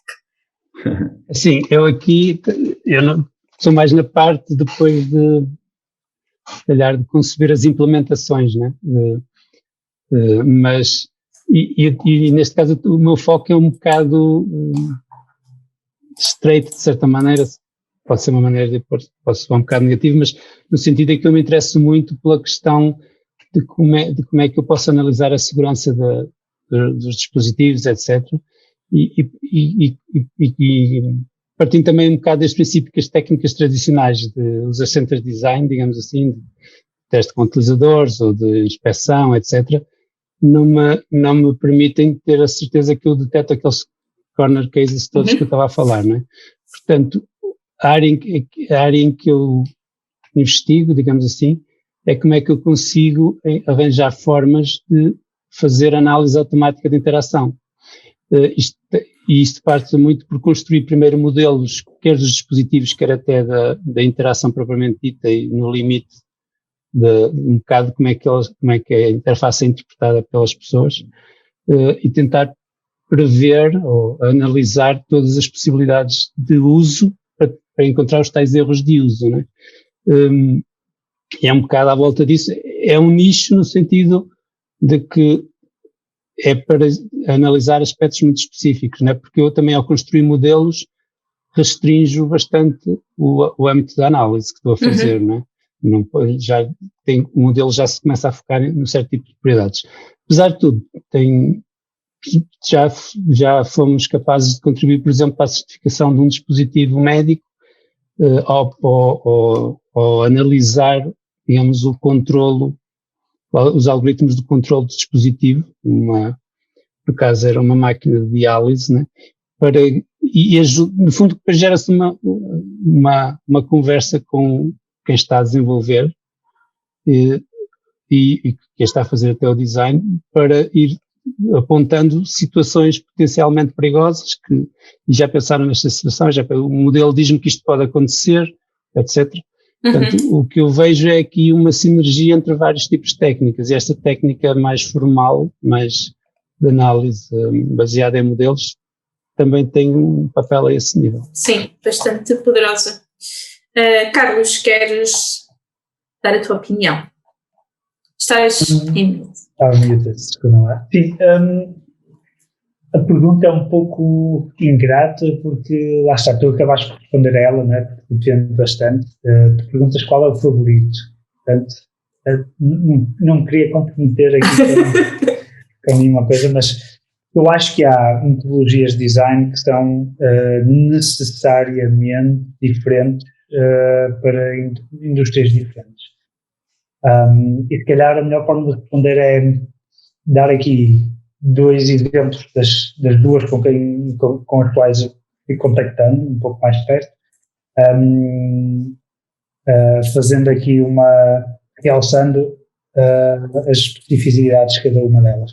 Sim, eu não sou mais na parte depois de, se calhar, de conceber as implementações, né? Mas, e neste caso o meu foco é um bocado estreito, de certa maneira, pode ser uma maneira, pode ser um bocado negativo, mas no sentido em que eu me interesso muito pela questão de como é que eu posso analisar a segurança dos dispositivos, etc., e partindo também um bocado deste princípio que as técnicas tradicionais de user centered design, digamos assim, de teste com utilizadores ou de inspeção, etc., não me permitem ter a certeza que eu deteto aqueles corner cases todos que eu estava a falar, não é? Portanto, a área em que eu investigo, digamos assim, é como é que eu consigo arranjar formas de fazer análise automática de interação. Isto parte muito por construir primeiro modelos, quer dos dispositivos, quer até da interação propriamente dita e no limite de um bocado como é que a interface é interpretada pelas pessoas, e tentar prever ou analisar todas as possibilidades de uso para encontrar os tais erros de uso, né? É um bocado à volta disso, é um nicho no sentido de que é para analisar aspectos muito específicos, né? Porque eu também, ao construir modelos, restringo bastante o âmbito da análise que estou a fazer, né? O modelo já se começa a focar num certo tipo de propriedades. Apesar de tudo, já fomos capazes de contribuir, por exemplo, para a certificação de um dispositivo médico, ao analisar, digamos, o controlo os algoritmos de controle do dispositivo, no caso era uma máquina de diálise, né? No fundo depois gera-se uma conversa com quem está a desenvolver e quem está a fazer até o design para ir apontando situações potencialmente perigosas e já pensaram nesta situação, o modelo diz-me que isto pode acontecer, etc. Portanto, o que eu vejo é aqui uma sinergia entre vários tipos de técnicas, e esta técnica mais formal, mais de análise baseada em modelos, também tem um papel a esse nível. Sim, bastante poderosa. Carlos, queres dar a tua opinião? Estás em mute. Estava em mute, desculpa lá. Sim, a pergunta é um pouco ingrata, porque lá está, tu acabaste de responder a ela, né? Porque depende bastante. Tu perguntas qual é o favorito. Portanto, não queria comprometer aqui com nenhuma coisa, mas eu acho que há metodologias de design que são necessariamente diferentes para indústrias diferentes. E se calhar a melhor forma de responder é dar aqui 2 exemplos das duas com as quais eu fui contactando, um pouco mais perto, fazendo aqui realçando as especificidades de cada uma delas.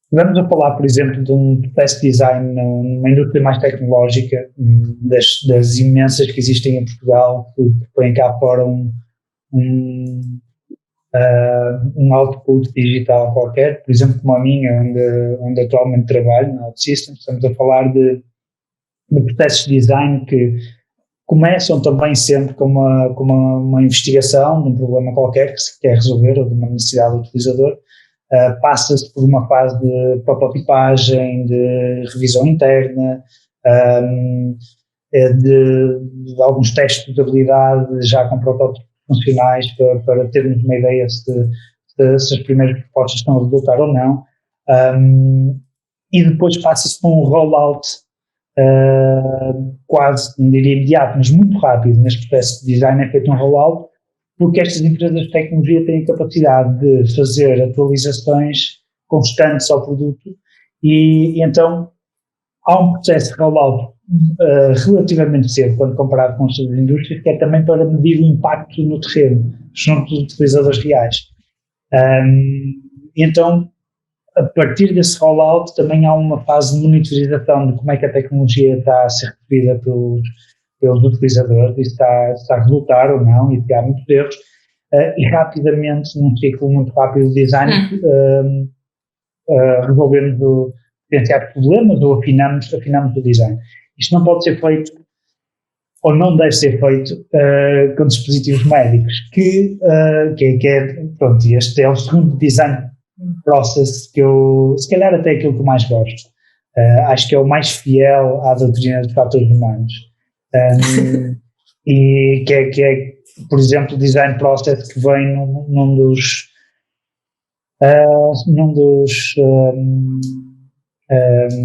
Vamos a falar, por exemplo, de um processo de design numa indústria mais tecnológica, das imensas que existem em Portugal, que põem cá fora um output digital qualquer, por exemplo, como a minha, onde atualmente trabalho, na OutSystems. Estamos a falar de processos de design que começam também sempre com uma investigação de um problema qualquer que se quer resolver, ou de uma necessidade do utilizador. Passa-se por uma fase de prototipagem, de revisão interna, de alguns testes de habilidade já com protótipos funcionais para termos uma ideia se as primeiras propostas estão a resultar ou não, e depois passa-se por um rollout quase, não diria imediato, mas muito rápido. Neste processo de design é feito um rollout, porque estas empresas de tecnologia têm a capacidade de fazer atualizações constantes ao produto e então há um processo de rollout relativamente cedo, quando comparado com as outras indústrias, que é também para medir o impacto no terreno, junto dos utilizadores reais. Então, a partir desse rollout, também há uma fase de monitorização de como é que a tecnologia está a ser recebida pelos utilizadores, e se está a resultar ou não, e se há muitos erros, e rapidamente, num ciclo muito rápido de design, resolvemos potenciais problemas ou afinamos o design. Isto não pode ser feito, ou não deve ser feito, com dispositivos médicos, pronto, este é o segundo design process que eu, se calhar até aquilo que eu mais gosto. Acho que é o mais fiel à doutrina de fatores humanos. E que é, por exemplo, o design process que vem num dos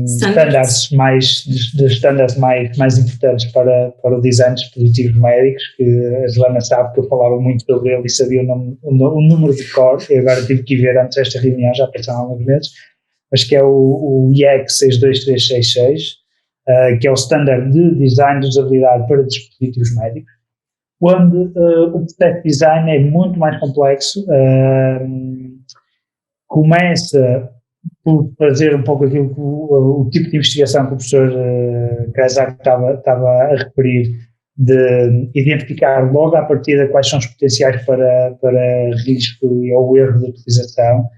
standards mais importantes para o design de dispositivos médicos, que a Joana sabe que eu falava muito sobre ele e sabia o número de cor, e agora tive que ir ver antes desta reunião, já passaram alguns meses, mas que é o IEC 62366, que é o standard de design de usabilidade para dispositivos médicos, onde o processo de design é muito mais complexo. Começa por fazer um pouco aquilo que o tipo de investigação que o professor Kazak estava a referir, de identificar logo à partida quais são os potenciais para risco ou erro de utilização,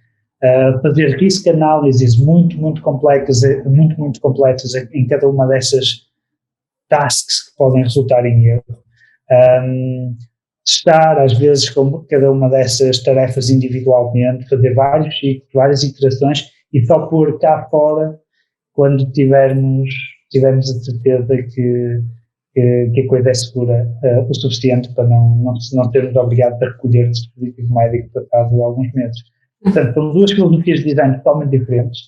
fazer risk analysis muito completas em cada uma dessas tasks que podem resultar em erro, testar às vezes com cada uma dessas tarefas individualmente, fazer vários ciclos, várias iterações, e só pôr cá fora quando tivermos a certeza que a coisa é segura o suficiente para não termos obrigados a recolher o dispositivo médico passado alguns meses. Portanto, são duas filosofias de design totalmente diferentes,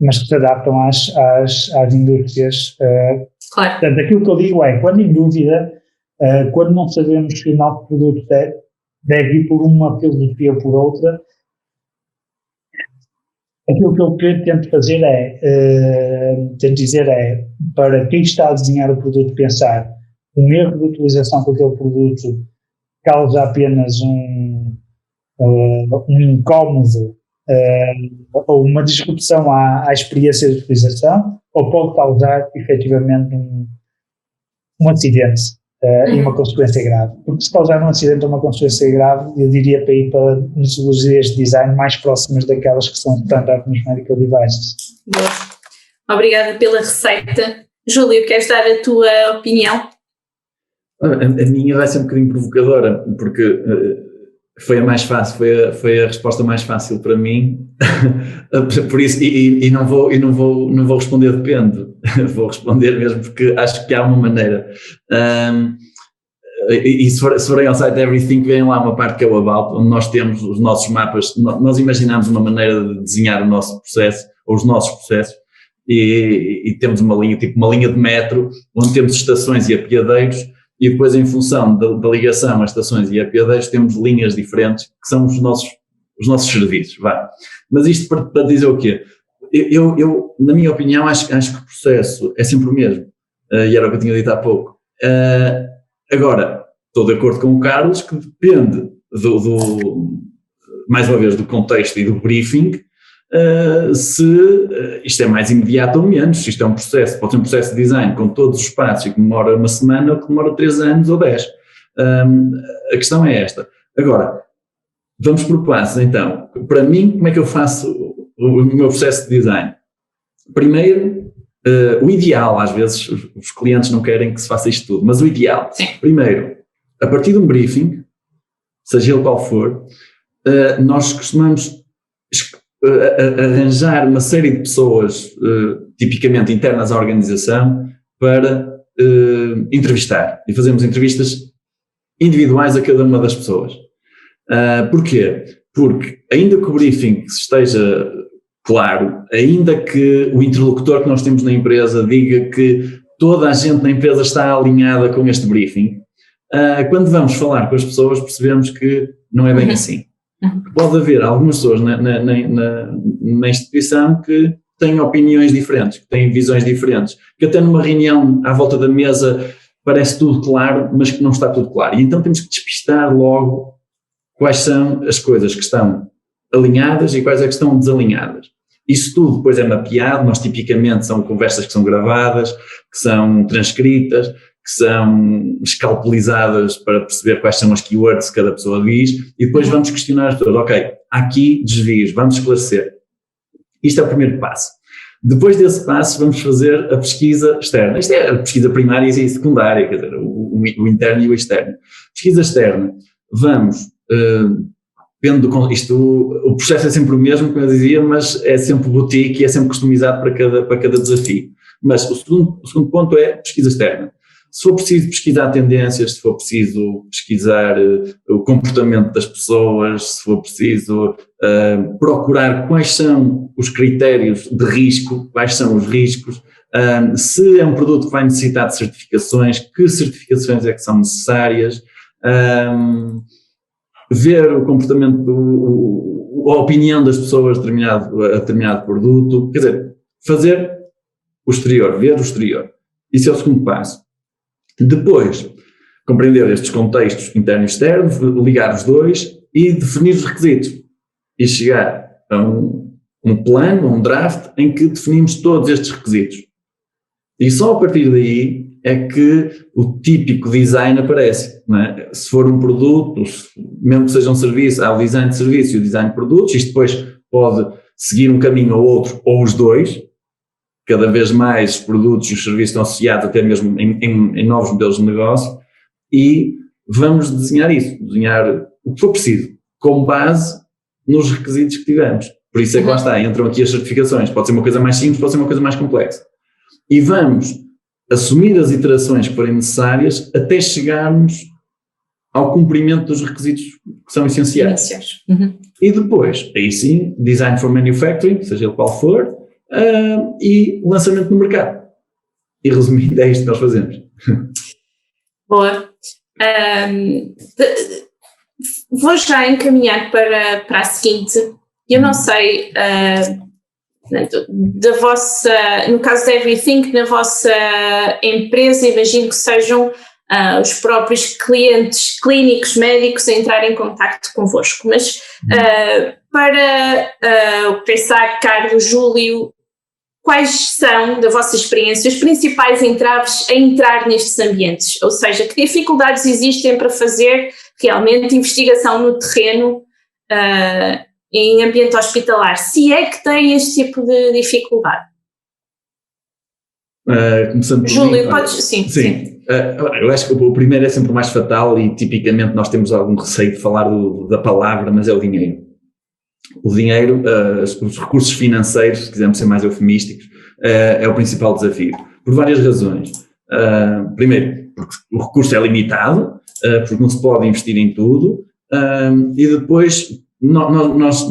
mas que se adaptam às indústrias. Claro. Portanto, aquilo que eu digo é, quando em dúvida, quando não sabemos se o nosso produto deve ir por uma filosofia ou por outra. Aquilo que eu tento fazer é, para quem está a desenhar o produto, pensar um erro de utilização com aquele produto causa apenas um incómodo ou uma disrupção à experiência de utilização, ou pode causar efetivamente um acidente e uma consequência grave. Porque se causar um acidente ou uma consequência grave, eu diria para ir para metodologias de design mais próximas daquelas que são standard nos medical devices. Boa. Obrigada pela receita. Júlio, queres dar a tua opinião? A minha vai ser um bocadinho provocadora, porque foi a mais fácil, foi a resposta mais fácil para mim, por isso, e não vou responder depende, vou responder mesmo porque acho que há uma maneira, e se forem ao site Everything, vem lá uma parte que é o About, onde nós temos os nossos mapas, nós imaginamos uma maneira de desenhar o nosso processo, ou os nossos processos, e temos uma linha, tipo uma linha de metro, onde temos estações e apiadeiros, e depois, em função da ligação às estações e apiadeiros, temos linhas diferentes, que são os nossos serviços. Vá. Mas isto para dizer o quê? Eu, na minha opinião, acho que o processo é sempre o mesmo. E era o que eu tinha dito há pouco. Agora, estou de acordo com o Carlos, que depende, mais uma vez, do contexto e do briefing, se isto é mais imediato ou menos, se isto é um processo, pode ser um processo de design com todos os passos e que demora uma semana ou que demora 3 anos ou 10. A questão é esta. Agora, vamos por passos então. Para mim, como é que eu faço o meu processo de design? Primeiro, o ideal, às vezes os clientes não querem que se faça isto tudo, mas o ideal, primeiro, a partir de um briefing, seja ele qual for, nós costumamos arranjar uma série de pessoas, tipicamente internas à organização, para entrevistar. E fazemos entrevistas individuais a cada uma das pessoas. Porquê? Porque, ainda que o briefing esteja claro, ainda que o interlocutor que nós temos na empresa diga que toda a gente na empresa está alinhada com este briefing, quando vamos falar com as pessoas percebemos que não é bem assim. Pode haver algumas pessoas na instituição que têm opiniões diferentes, que têm visões diferentes, que até numa reunião à volta da mesa parece tudo claro, mas que não está tudo claro. E então temos que despistar logo quais são as coisas que estão alinhadas e quais é que estão desalinhadas. Isso tudo depois é mapeado, nós tipicamente são conversas que são gravadas, que são transcritas, que são escalpelizadas para perceber quais são as keywords que cada pessoa diz, e depois vamos questionar as pessoas, ok, há aqui desvios, vamos esclarecer. Isto é o primeiro passo. Depois desse passo vamos fazer a pesquisa externa. Isto é a pesquisa primária e secundária, quer dizer, o interno e o externo. Pesquisa externa, vamos, depende o processo é sempre o mesmo, como eu dizia, mas é sempre boutique e é sempre customizado para cada desafio. Mas o segundo ponto é pesquisa externa. Se for preciso pesquisar tendências, se for preciso pesquisar o comportamento das pessoas, se for preciso procurar quais são os critérios de risco, quais são os riscos, se é um produto que vai necessitar de certificações, que certificações é que são necessárias, ver o comportamento, a opinião das pessoas a determinado produto, quer dizer, fazer o exterior, ver o exterior. Isso é o segundo passo. Depois, compreender estes contextos interno e externo, ligar os dois e definir os requisitos. E chegar a um plano, um draft, em que definimos todos estes requisitos. E só a partir daí é que o típico design aparece. Não é? Se for um produto, mesmo que seja um serviço, há o design de serviço e o design de produtos, isto depois pode seguir um caminho ou outro, ou os dois. Cada vez mais os produtos e os serviços estão associados até mesmo em novos modelos de negócio, e vamos desenhar o que for preciso, com base nos requisitos que tivemos. Por isso é que lá está, entram aqui as certificações, pode ser uma coisa mais simples, pode ser uma coisa mais complexa. E vamos assumir as iterações que forem necessárias até chegarmos ao cumprimento dos requisitos que são essenciais. E depois, aí sim, design for manufacturing, seja ele qual for, e lançamento no mercado. E resumindo, é isto que nós fazemos. Boa. vou já encaminhar para a seguinte. Eu não sei, da vossa, no caso da Everythink, na vossa empresa, imagino que sejam os próprios clientes clínicos, médicos a entrar em contacto convosco, mas para o Cressac, Carlos, Júlio, quais são, da vossa experiência, os principais entraves a entrar nestes ambientes? Ou seja, que dificuldades existem para fazer realmente investigação no terreno em ambiente hospitalar? Se é que tem este tipo de dificuldade? Começando por Júlio, mim, podes? Sim. Eu acho que o primeiro é sempre o mais fatal e tipicamente nós temos algum receio de falar da palavra, mas é o dinheiro. O dinheiro, os recursos financeiros, se quisermos ser mais eufemísticos, é o principal desafio, por várias razões. Primeiro, porque o recurso é limitado, porque não se pode investir em tudo, e depois nós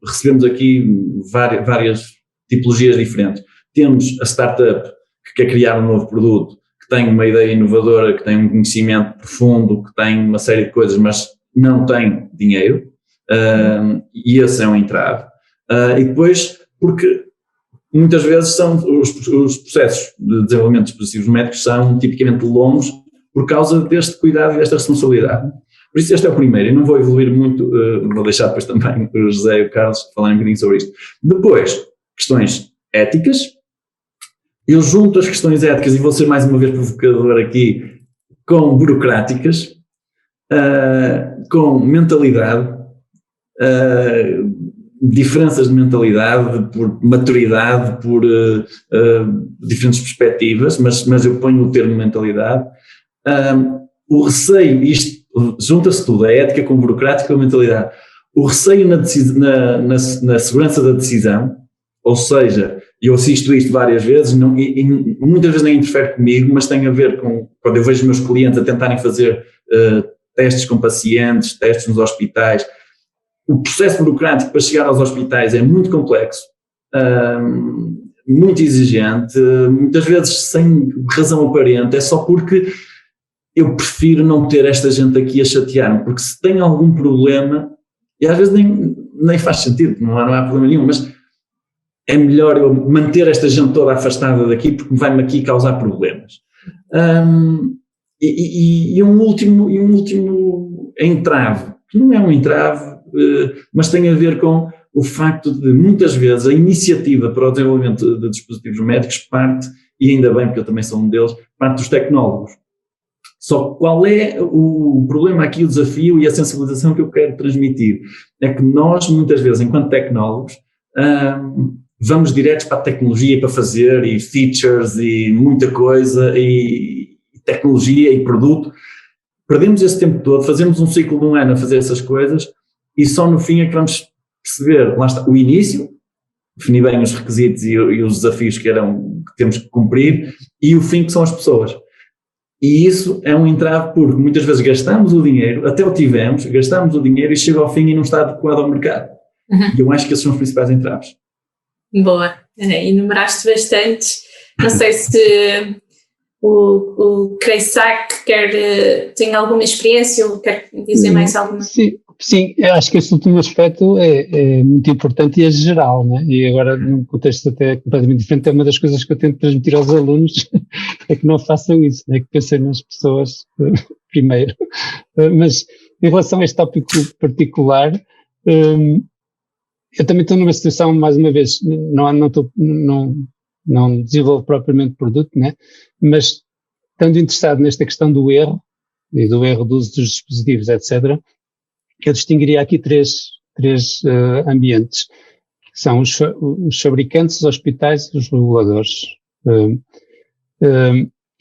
recebemos aqui várias tipologias diferentes. Temos a startup que quer criar um novo produto, que tem uma ideia inovadora, que tem um conhecimento profundo, que tem uma série de coisas, mas não tem dinheiro, e esse é um entrave. E depois, porque muitas vezes são os processos de desenvolvimento de dispositivos médicos são tipicamente longos por causa deste cuidado e desta responsabilidade. Por isso este é o primeiro, e não vou evoluir muito, vou deixar depois também o José e o Carlos falarem um bocadinho sobre isto. Depois, questões éticas. Eu junto as questões éticas, e vou ser mais uma vez provocador aqui, com burocráticas, com mentalidade, diferenças de mentalidade, por maturidade, por diferentes perspectivas, mas eu ponho o termo mentalidade. O receio, isto junta-se tudo, a ética com burocrática, com a mentalidade. O receio na segurança da decisão, ou seja, eu assisto isto várias vezes e muitas vezes nem interfere comigo, mas tem a ver com quando eu vejo meus clientes a tentarem fazer testes com pacientes, testes nos hospitais. O processo burocrático para chegar aos hospitais é muito complexo, muito exigente, muitas vezes sem razão aparente, é só porque eu prefiro não ter esta gente aqui a chatear-me, porque se tem algum problema, e às vezes nem faz sentido, não há problema nenhum, mas é melhor eu manter esta gente toda afastada daqui porque vai-me aqui causar problemas. E um último entrave, que não é um entrave, mas tem a ver com o facto de muitas vezes a iniciativa para o desenvolvimento de dispositivos médicos parte, e ainda bem porque eu também sou um deles, parte dos tecnólogos. Só qual é o problema aqui, o desafio e a sensibilização que eu quero transmitir? É que nós muitas vezes, enquanto tecnólogos, vamos diretos para a tecnologia para fazer, e features, e muita coisa, e tecnologia, e produto. Perdemos esse tempo todo, fazemos um ciclo de um ano a fazer essas coisas, e só no fim é que vamos perceber, lá está, o início, definir bem os requisitos e os desafios que temos que cumprir, e o fim, que são as pessoas. E isso é um entrave porque muitas vezes gastamos o dinheiro, até o tivemos, gastamos o dinheiro e chega ao fim e não está adequado ao mercado. E eu acho que esses são os principais entraves. Boa, enumeraste bastantes. Não sei se o Cressac tem alguma experiência ou quer dizer mais alguma? Sim, eu acho que esse último aspecto é muito importante e é geral, né? E agora num contexto até completamente diferente, é uma das coisas que eu tento transmitir aos alunos, é que não façam isso, né? Que pensem nas pessoas primeiro. Mas em relação a este tópico particular, eu também estou numa situação, mais uma vez, não desenvolvo propriamente produto, né? Mas estando interessado nesta questão do erro, e do erro do uso dos dispositivos, etc., eu distinguiria aqui três ambientes, que são os fabricantes, os hospitais e os reguladores.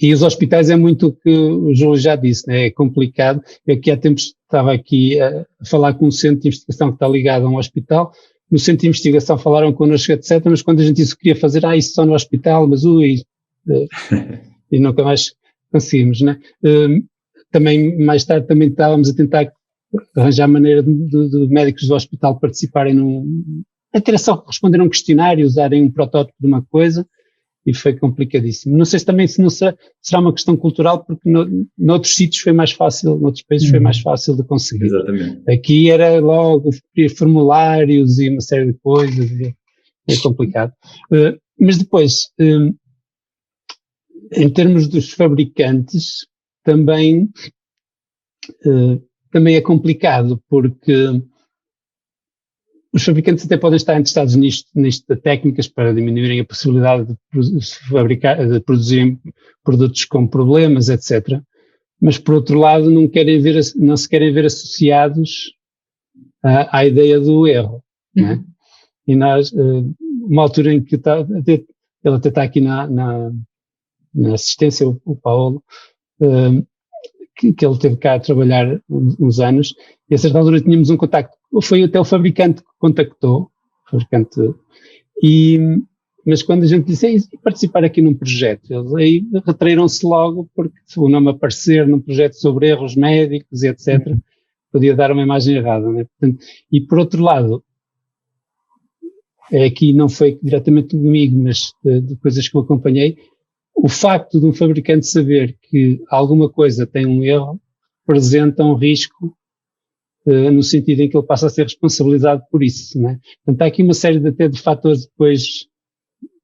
E os hospitais é muito o que o Júlio já disse, né? É complicado. Eu aqui há tempos estava aqui a falar com um centro de investigação que está ligado a um hospital. No centro de investigação falaram connosco, etc., mas quando a gente disse que queria fazer, isso só no hospital, mas e nunca mais conseguimos, né? Também, mais tarde, também estávamos a tentar arranjar maneira de médicos do hospital participarem até só responder a um questionário, usarem um protótipo de uma coisa, e foi complicadíssimo. Não sei se também não será uma questão cultural, porque noutros sítios foi mais fácil, noutros países foi mais fácil de conseguir. Exatamente. Aqui era logo formulários e uma série de coisas, é complicado. Mas depois, em termos dos fabricantes, também é complicado, porque os fabricantes até podem estar interessados nisto de técnicas para diminuírem a possibilidade de produzir produtos com problemas, etc. Mas, por outro lado, não se querem ver associados à ideia do erro. Não é? E nós, uma altura em que ele até está aqui na assistência, o Paulo, que ele teve cá a trabalhar uns anos, e a certa altura tínhamos um contacto, foi até o fabricante que contactou, mas quando a gente disse, participar aqui num projeto, eles aí retraíram-se logo, porque se o nome aparecer num projeto sobre erros médicos e etc., podia dar uma imagem errada, né? Portanto, e por outro lado, aqui não foi diretamente comigo, mas de coisas que eu acompanhei, o facto de um fabricante saber que alguma coisa tem um erro representa um risco no sentido em que ele passa a ser responsabilizado por isso, né? Portanto, há aqui uma série de fatores depois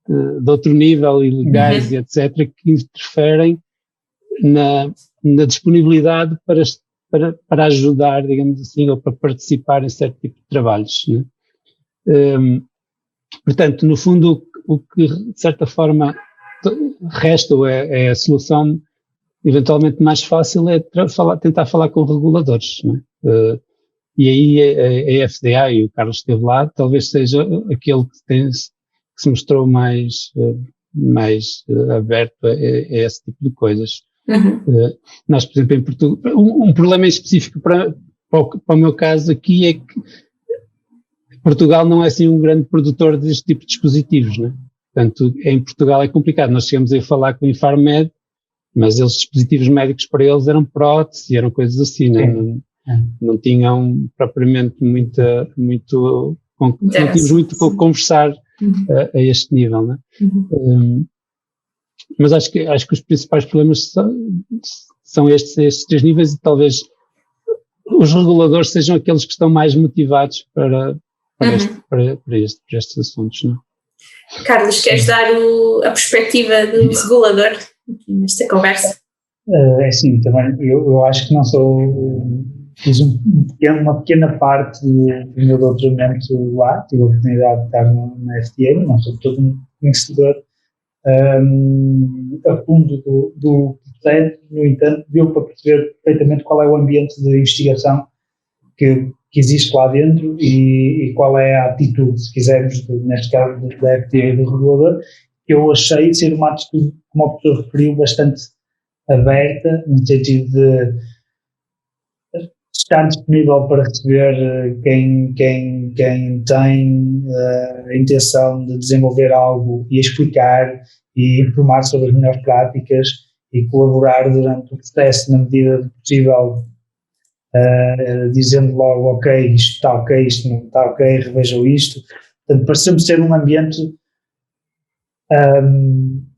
de outro nível e legais e etc. que interferem na disponibilidade para ajudar, digamos assim, ou para participar em certo tipo de trabalhos, né? Portanto, no fundo, o que de certa forma resta, ou é a solução eventualmente mais fácil, é tentar falar com reguladores, né? E aí a FDA, e o Carlos esteve lá, talvez seja aquele que se mostrou mais aberto a esse tipo de coisas. Nós, por exemplo, em Portugal, um problema específico para o meu caso aqui é que Portugal não é assim um grande produtor deste tipo de dispositivos, né? Portanto, em Portugal é complicado. Nós chegamos a falar com o Infarmed, mas eles, dispositivos médicos para eles eram próteses e eram coisas assim, né? Não tinham propriamente não tínhamos muito com conversar a este nível, né? Mas acho que os principais problemas são estes três níveis, e talvez os reguladores sejam aqueles que estão mais motivados para estes assuntos, não? Carlos, queres dar a perspectiva do regulador aqui nesta conversa? É assim, também eu acho que não sou... Fiz uma pequena parte do meu doutoramento lá, tive a oportunidade de estar na FDA, não sou todo um conhecedor a fundo do processo, no entanto, deu para perceber perfeitamente qual é o ambiente de investigação que existe lá dentro e qual é a atitude, se quisermos, neste caso da FDA e do regulador, que eu achei ser uma atitude, como o professor referiu, bastante aberta, no sentido de estar disponível para receber quem tem a intenção de desenvolver algo e explicar e informar sobre as melhores práticas e colaborar durante o processo na medida do possível, dizendo logo, ok, isto está ok, isto não está ok, revejam isto. Portanto, pareceu-me ser um ambiente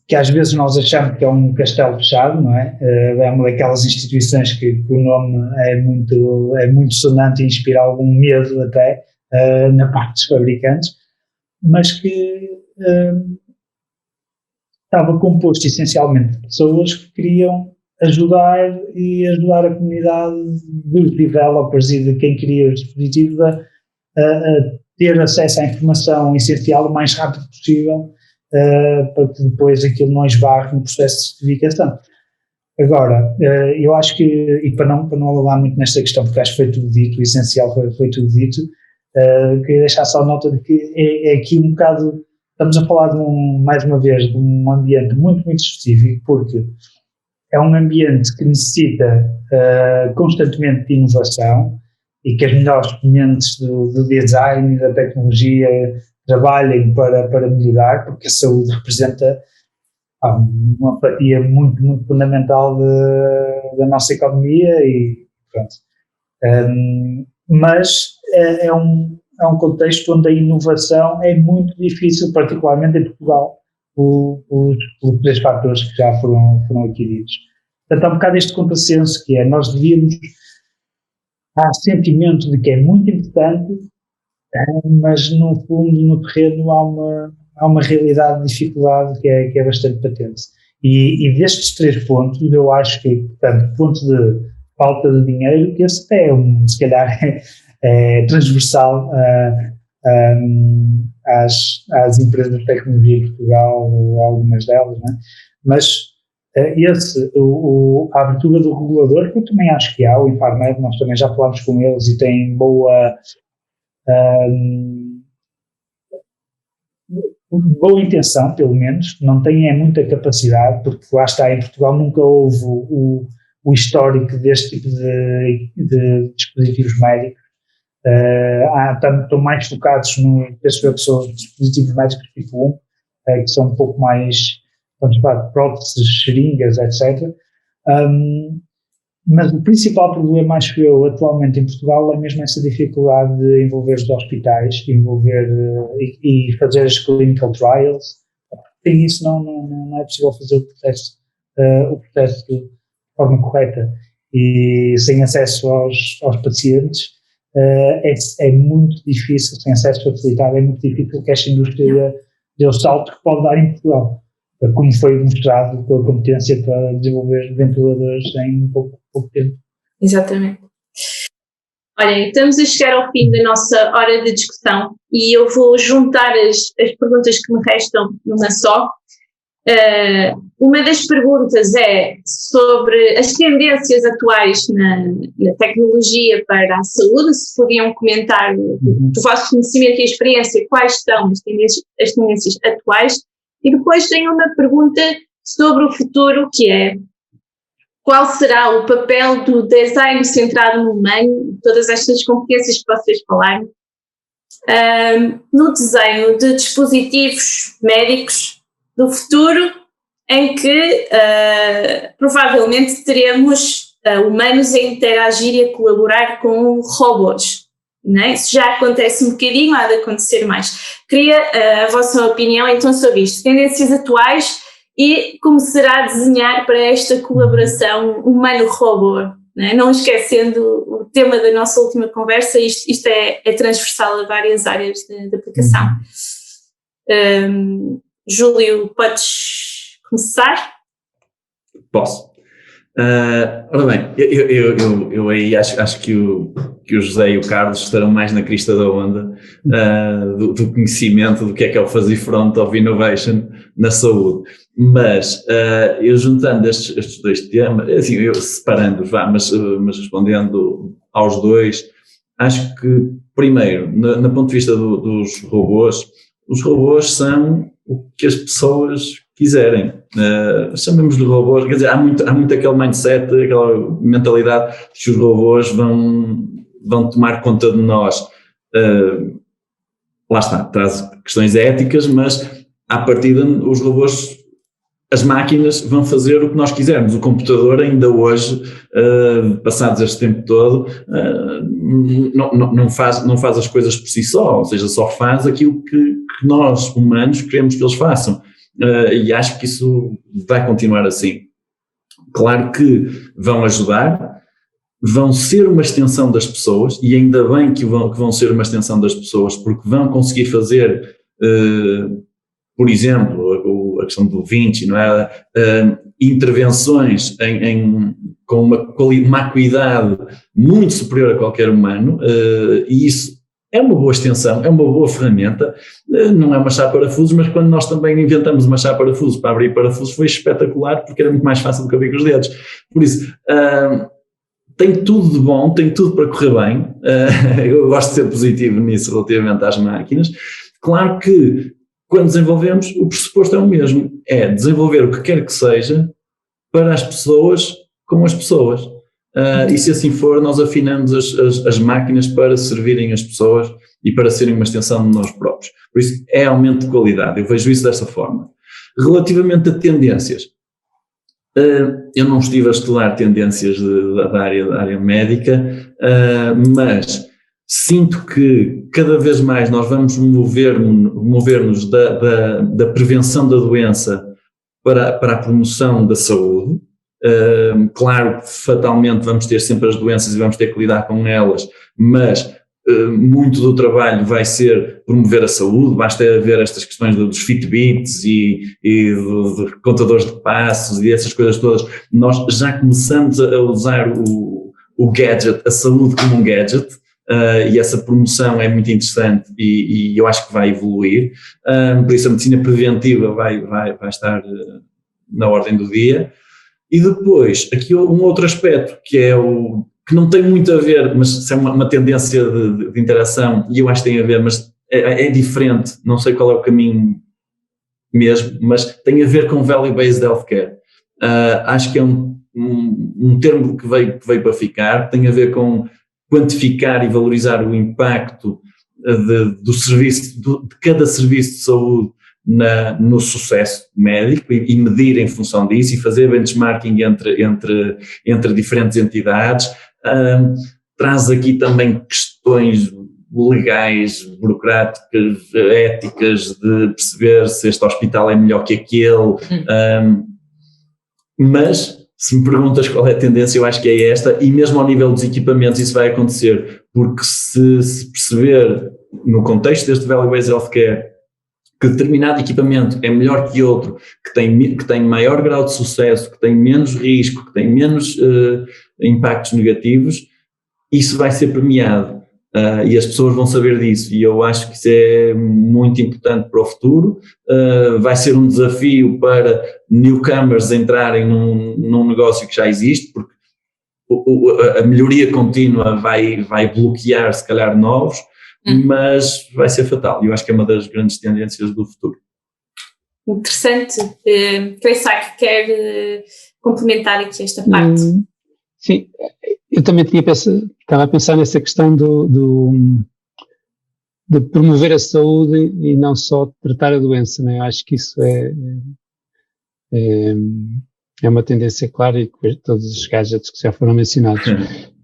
que às vezes nós achamos que é um castelo fechado, não é? É uma daquelas instituições que o nome é muito sonante e inspira algum medo até na parte dos fabricantes, mas que estava composto essencialmente de pessoas que queriam ajudar a comunidade dos developers e de quem queria os dispositivos a ter acesso à informação essencial o mais rápido possível, para que depois aquilo não esbarre no processo de certificação. Agora, eu acho que, e para não alargar muito nesta questão, porque acho que foi tudo dito, o essencial foi tudo dito, queria deixar só nota de que é aqui um bocado, estamos a falar mais uma vez, de um ambiente muito, muito específico, porque é um ambiente que necessita constantemente de inovação e que as melhores mentes do design e da tecnologia trabalhem para melhorar, porque a saúde representa uma fatia muito, muito fundamental da nossa economia e pronto. Mas é um contexto onde a inovação é muito difícil, particularmente em Portugal, os 3 fatores que já foram adquiridos. Portanto, há um bocado este contrassenso que é, nós devíamos, há sentimento de que é muito importante, mas no fundo, no terreno, há uma realidade de dificuldade que é bastante patente. E destes 3 pontos, eu acho que, portanto, ponto de falta de dinheiro, que esse é se calhar, é transversal às empresas de tecnologia em Portugal, ou algumas delas, não é? Mas a abertura do regulador, que eu também acho que há, o Infarmed, nós também já falámos com eles e têm boa intenção, pelo menos, não têm muita capacidade, porque lá está, em Portugal nunca houve o histórico deste tipo de dispositivos médicos. Estão mais focados no dispositivos médicos tipo 1, que são um pouco mais, vamos falar, próteses, seringas, etc. Mas o principal problema, acho eu, atualmente em Portugal é mesmo essa dificuldade de envolver os hospitais, e fazer as clinical trials. Sem isso não é possível fazer o processo de forma correta, e sem acesso aos pacientes é muito difícil, sem acesso facilitado, é muito difícil que esta indústria dê o salto que pode dar em Portugal, como foi mostrado pela competência para desenvolver ventiladores em pouco tempo. Exatamente. Olha, estamos a chegar ao fim da nossa hora de discussão e eu vou juntar as perguntas que me restam numa só. Uma das perguntas é sobre as tendências atuais na tecnologia para a saúde, se podiam comentar do vosso conhecimento e experiência quais são as tendências atuais, e depois tenho uma pergunta sobre o futuro, que é: qual será o papel do design centrado no humano, todas estas competências que vocês falaram, no desenho de dispositivos médicos do futuro, em que provavelmente teremos humanos a interagir e a colaborar com robôs, não é? Isso já acontece um bocadinho, há de acontecer mais. Queria a vossa opinião então sobre isto, tendências atuais e como será desenhar para esta colaboração humano-robô, não esquecendo o tema da nossa última conversa, isto é transversal a várias áreas de aplicação. Júlio, podes começar? Posso. Ora bem, eu aí acho que o José e o Carlos estarão mais na crista da onda do conhecimento do que é o fazer front of innovation na saúde. Mas eu juntando estes 2 temas, assim, eu separando-os, mas respondendo aos 2, acho que, primeiro, no ponto de vista dos robôs, os robôs são o que as pessoas quiserem. Chamemos de robôs, quer dizer, há muito aquele mindset, aquela mentalidade que os robôs vão tomar conta de nós. Lá está, traz questões éticas, mas à partida os robôs, as máquinas vão fazer o que nós quisermos. O computador ainda hoje, passados este tempo todo, não faz as coisas por si só, ou seja, só faz aquilo que nós, humanos, queremos que eles façam. E acho que isso vai continuar assim. Claro que vão ajudar, vão ser uma extensão das pessoas, e ainda bem que vão ser uma extensão das pessoas, porque vão conseguir fazer, por exemplo, a questão do Vinci, não é? Intervenções com uma acuidade muito superior a qualquer humano, e isso é uma boa extensão, é uma boa ferramenta, não é uma chave parafusos, mas quando nós também inventamos uma chave parafusos para abrir parafusos foi espetacular, porque era muito mais fácil do que abrir com os dedos. Por isso, tem tudo de bom, tem tudo para correr bem, eu gosto de ser positivo nisso relativamente às máquinas. Claro que quando desenvolvemos, o pressuposto é o mesmo, é desenvolver o que quer que seja para as pessoas com as pessoas. E se assim for, nós afinamos as máquinas para servirem as pessoas e para serem uma extensão de nós próprios. Por isso, é aumento de qualidade, eu vejo isso dessa forma. Relativamente a tendências, eu não estive a estudar tendências da área médica, mas sinto que cada vez mais nós vamos mover-nos da prevenção da doença para a promoção da saúde. Claro que fatalmente vamos ter sempre as doenças e vamos ter que lidar com elas, mas muito do trabalho vai ser promover a saúde. Basta ver estas questões dos Fitbits e de contadores de passos e essas coisas todas. Nós já começamos a usar o gadget, a saúde como um gadget, e essa promoção é muito interessante e eu acho que vai evoluir. Por isso a medicina preventiva vai estar na ordem do dia. E depois, aqui um outro aspecto que é que não tem muito a ver, mas é uma tendência de interação, e eu acho que tem a ver, mas é diferente, não sei qual é o caminho mesmo, mas tem a ver com Value-Based Healthcare. Acho que é um termo que veio para ficar, tem a ver com quantificar e valorizar o impacto do serviço, de cada serviço de saúde no sucesso médico e medir em função disso e fazer benchmarking entre diferentes entidades. Traz aqui também questões legais, burocráticas, éticas, de perceber se este hospital é melhor que aquele, mas se me perguntas qual é a tendência, eu acho que é esta, e mesmo ao nível dos equipamentos isso vai acontecer, porque se perceber no contexto deste Value-Based Healthcare que determinado equipamento é melhor que outro, que tem maior grau de sucesso, que tem menos risco, que tem menos impactos negativos, isso vai ser premiado e as pessoas vão saber disso, e eu acho que isso é muito importante para o futuro. Vai ser um desafio para newcomers entrarem num negócio que já existe, porque a melhoria contínua vai bloquear se calhar novos, mas vai ser fatal, e eu acho que é uma das grandes tendências do futuro. Interessante. Creisac, quer complementar aqui esta parte? Sim, eu também estava a pensar nessa questão de promover a saúde e não só tratar a doença, né? Eu acho que isso é uma tendência clara, e todos os gadgets que já foram mencionados.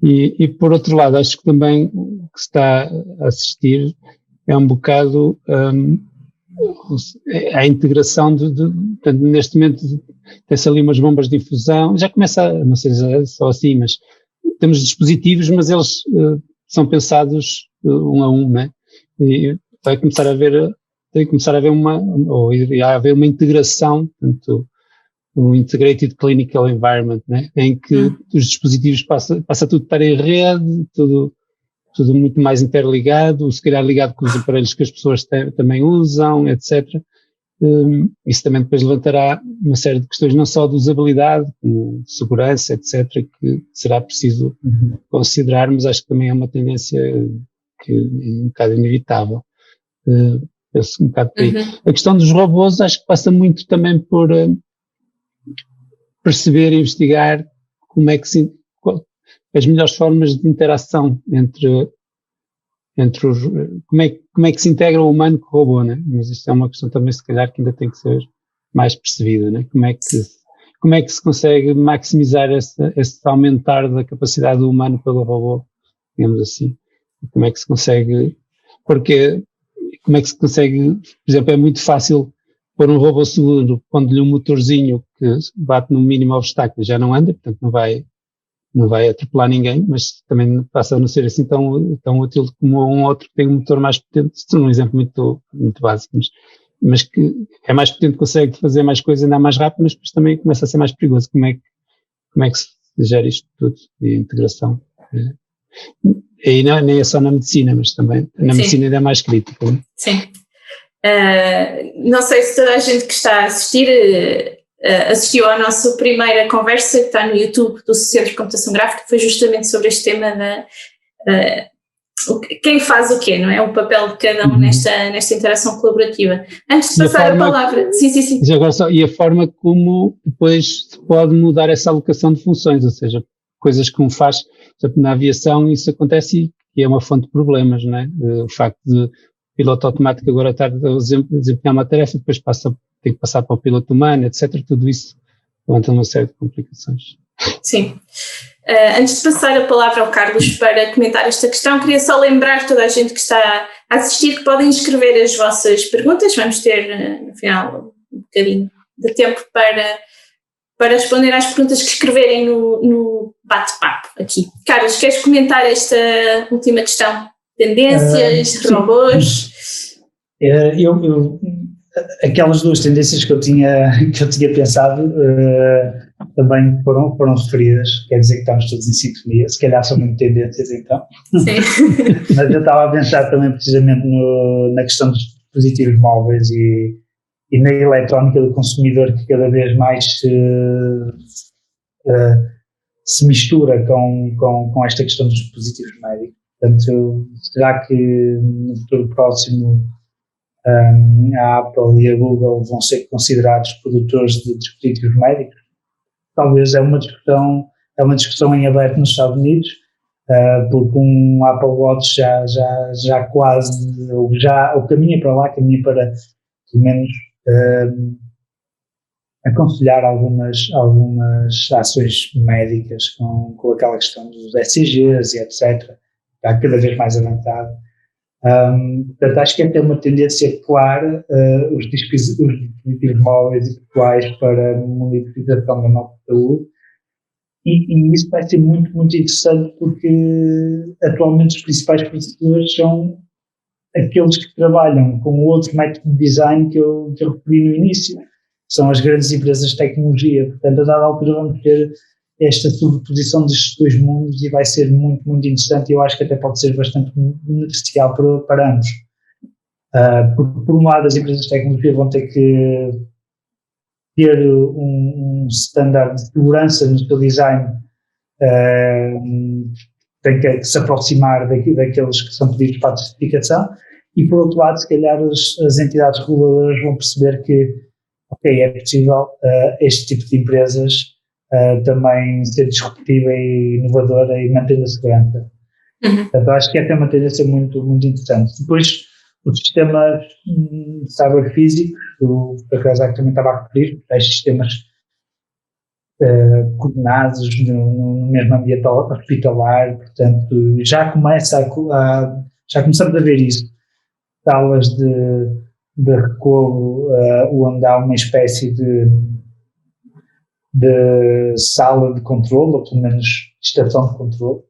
E por outro lado, acho que também o que se está a assistir é um bocado a integração portanto, neste momento tem-se ali umas bombas de infusão, já começa, não sei se é só assim, mas temos dispositivos, mas eles são pensados um a um, né? E vai começar a haver uma integração, portanto, um Integrated Clinical Environment, né? Em que os dispositivos passa tudo a estar em rede, tudo muito mais interligado, se calhar ligado com os aparelhos que as pessoas também usam, etc. Isso também depois levantará uma série de questões, não só de usabilidade, como de segurança, etc., que será preciso considerar, mas acho que também é uma tendência que é um bocado inevitável. Penso um bocado por aí. A questão dos robôs acho que passa muito também por perceber e investigar como é que as melhores formas de interação entre os, como é que se integra o humano com o robô, né? Mas isto é uma questão também, se calhar, que ainda tem que ser mais percebida, né? Como é que se consegue maximizar esse aumentar da capacidade do humano pelo robô, digamos assim? Como é que se consegue, por exemplo, é muito fácil pôr um robô seguro, pondo-lhe um motorzinho que bate no mínimo obstáculo, já não anda, portanto não vai atropelar ninguém, mas também passa a não ser assim tão útil como um outro que tem um motor mais potente. Isto é um exemplo muito, muito básico, mas que é mais potente, consegue fazer mais coisas, andar mais rápido, mas depois também começa a ser mais perigoso. Como é que se gera isto tudo de integração? E nem é só na medicina, mas também na medicina ainda é mais crítico. Né? Sim. Não sei se toda a gente que está a assistir assistiu à nossa primeira conversa que está no YouTube do Centro de Computação Gráfica, que foi justamente sobre este tema quem faz o quê, não é? O papel de cada um nesta interação colaborativa. Antes de passar a palavra... Sim. E a forma como depois se pode mudar essa alocação de funções, ou seja, coisas que um faz, por exemplo, na aviação isso acontece e é uma fonte de problemas, não é? O facto de o piloto automático agora estar a desempenhar uma tarefa, depois tem que passar para o piloto humano, etc. Tudo isso levanta uma série de complicações. Sim. Antes de passar a palavra ao Carlos para comentar esta questão, queria só lembrar toda a gente que está a assistir que podem escrever as vossas perguntas. Vamos ter, no final, um bocadinho de tempo para responder às perguntas que escreverem no bate-papo aqui. Carlos, queres comentar esta última questão? Tendências, robôs? Aquelas duas tendências que eu tinha pensado também foram referidas, quer dizer que estamos todos em sintonia, se calhar são muito tendências então. Sim. Mas eu estava a pensar também precisamente na questão dos dispositivos móveis e na eletrónica do consumidor, que cada vez mais se mistura com esta questão dos dispositivos médicos. Portanto, será que no futuro próximo a Apple e a Google vão ser considerados produtores de dispositivos médicos? Talvez é uma discussão em aberto nos Estados Unidos, porque um Apple Watch já quase, ou caminha para lá, caminha para, pelo menos, aconselhar algumas ações médicas com aquela questão dos ECGs e etc. Está cada vez mais avançado. Portanto, acho que é ter uma tendência clara os dispositivos móveis e virtuais para monitorização da nossa saúde, e isso vai ser muito, muito interessante, porque atualmente os principais fornecedores são aqueles que trabalham com o outro método de design que eu referi no início, são as grandes empresas de tecnologia. Portanto, a dada altura vamos ter esta sobreposição destes dois mundos e vai ser muito, muito interessante, e eu acho que até pode ser bastante beneficial para ambos. Por um lado, as empresas de tecnologia vão ter que ter um standard de segurança no seu design, tem que se aproximar daqueles que são pedidos para a certificação, e por outro lado, se calhar as entidades reguladoras vão perceber que, ok, é possível este tipo de empresas também ser disruptiva e inovadora e manter a segurança. Portanto, acho que essa é uma tendência muito, muito interessante. Depois, os sistemas cyberfísicos, por acaso também estava a referir, estes sistemas coordenados no mesmo ambiente hospitalar, portanto, já começamos a ver isso. Salas de recolho, onde há uma espécie de sala de controle, ou pelo menos estação de controle,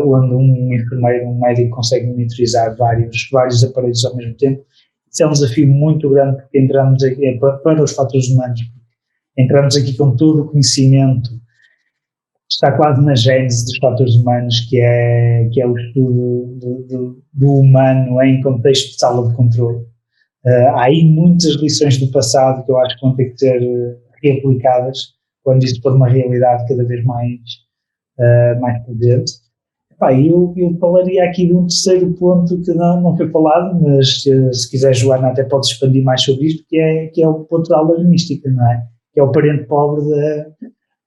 onde um enfermeiro, um médico consegue monitorizar vários aparelhos ao mesmo tempo. Isso é um desafio muito grande, porque entramos aqui para os fatores humanos, entramos aqui com todo o conhecimento, está quase na gênese dos fatores humanos, que é o estudo do humano em contexto de sala de controle. Há aí muitas lições do passado que eu acho que vão ter que ser reaplicadas quando isto for uma realidade cada vez mais presente. Eu falaria aqui de um terceiro ponto que não foi falado, mas se quiser, Joana, até pode expandir mais sobre isto, que é o ponto da alarmística, não é? Que é o parente pobre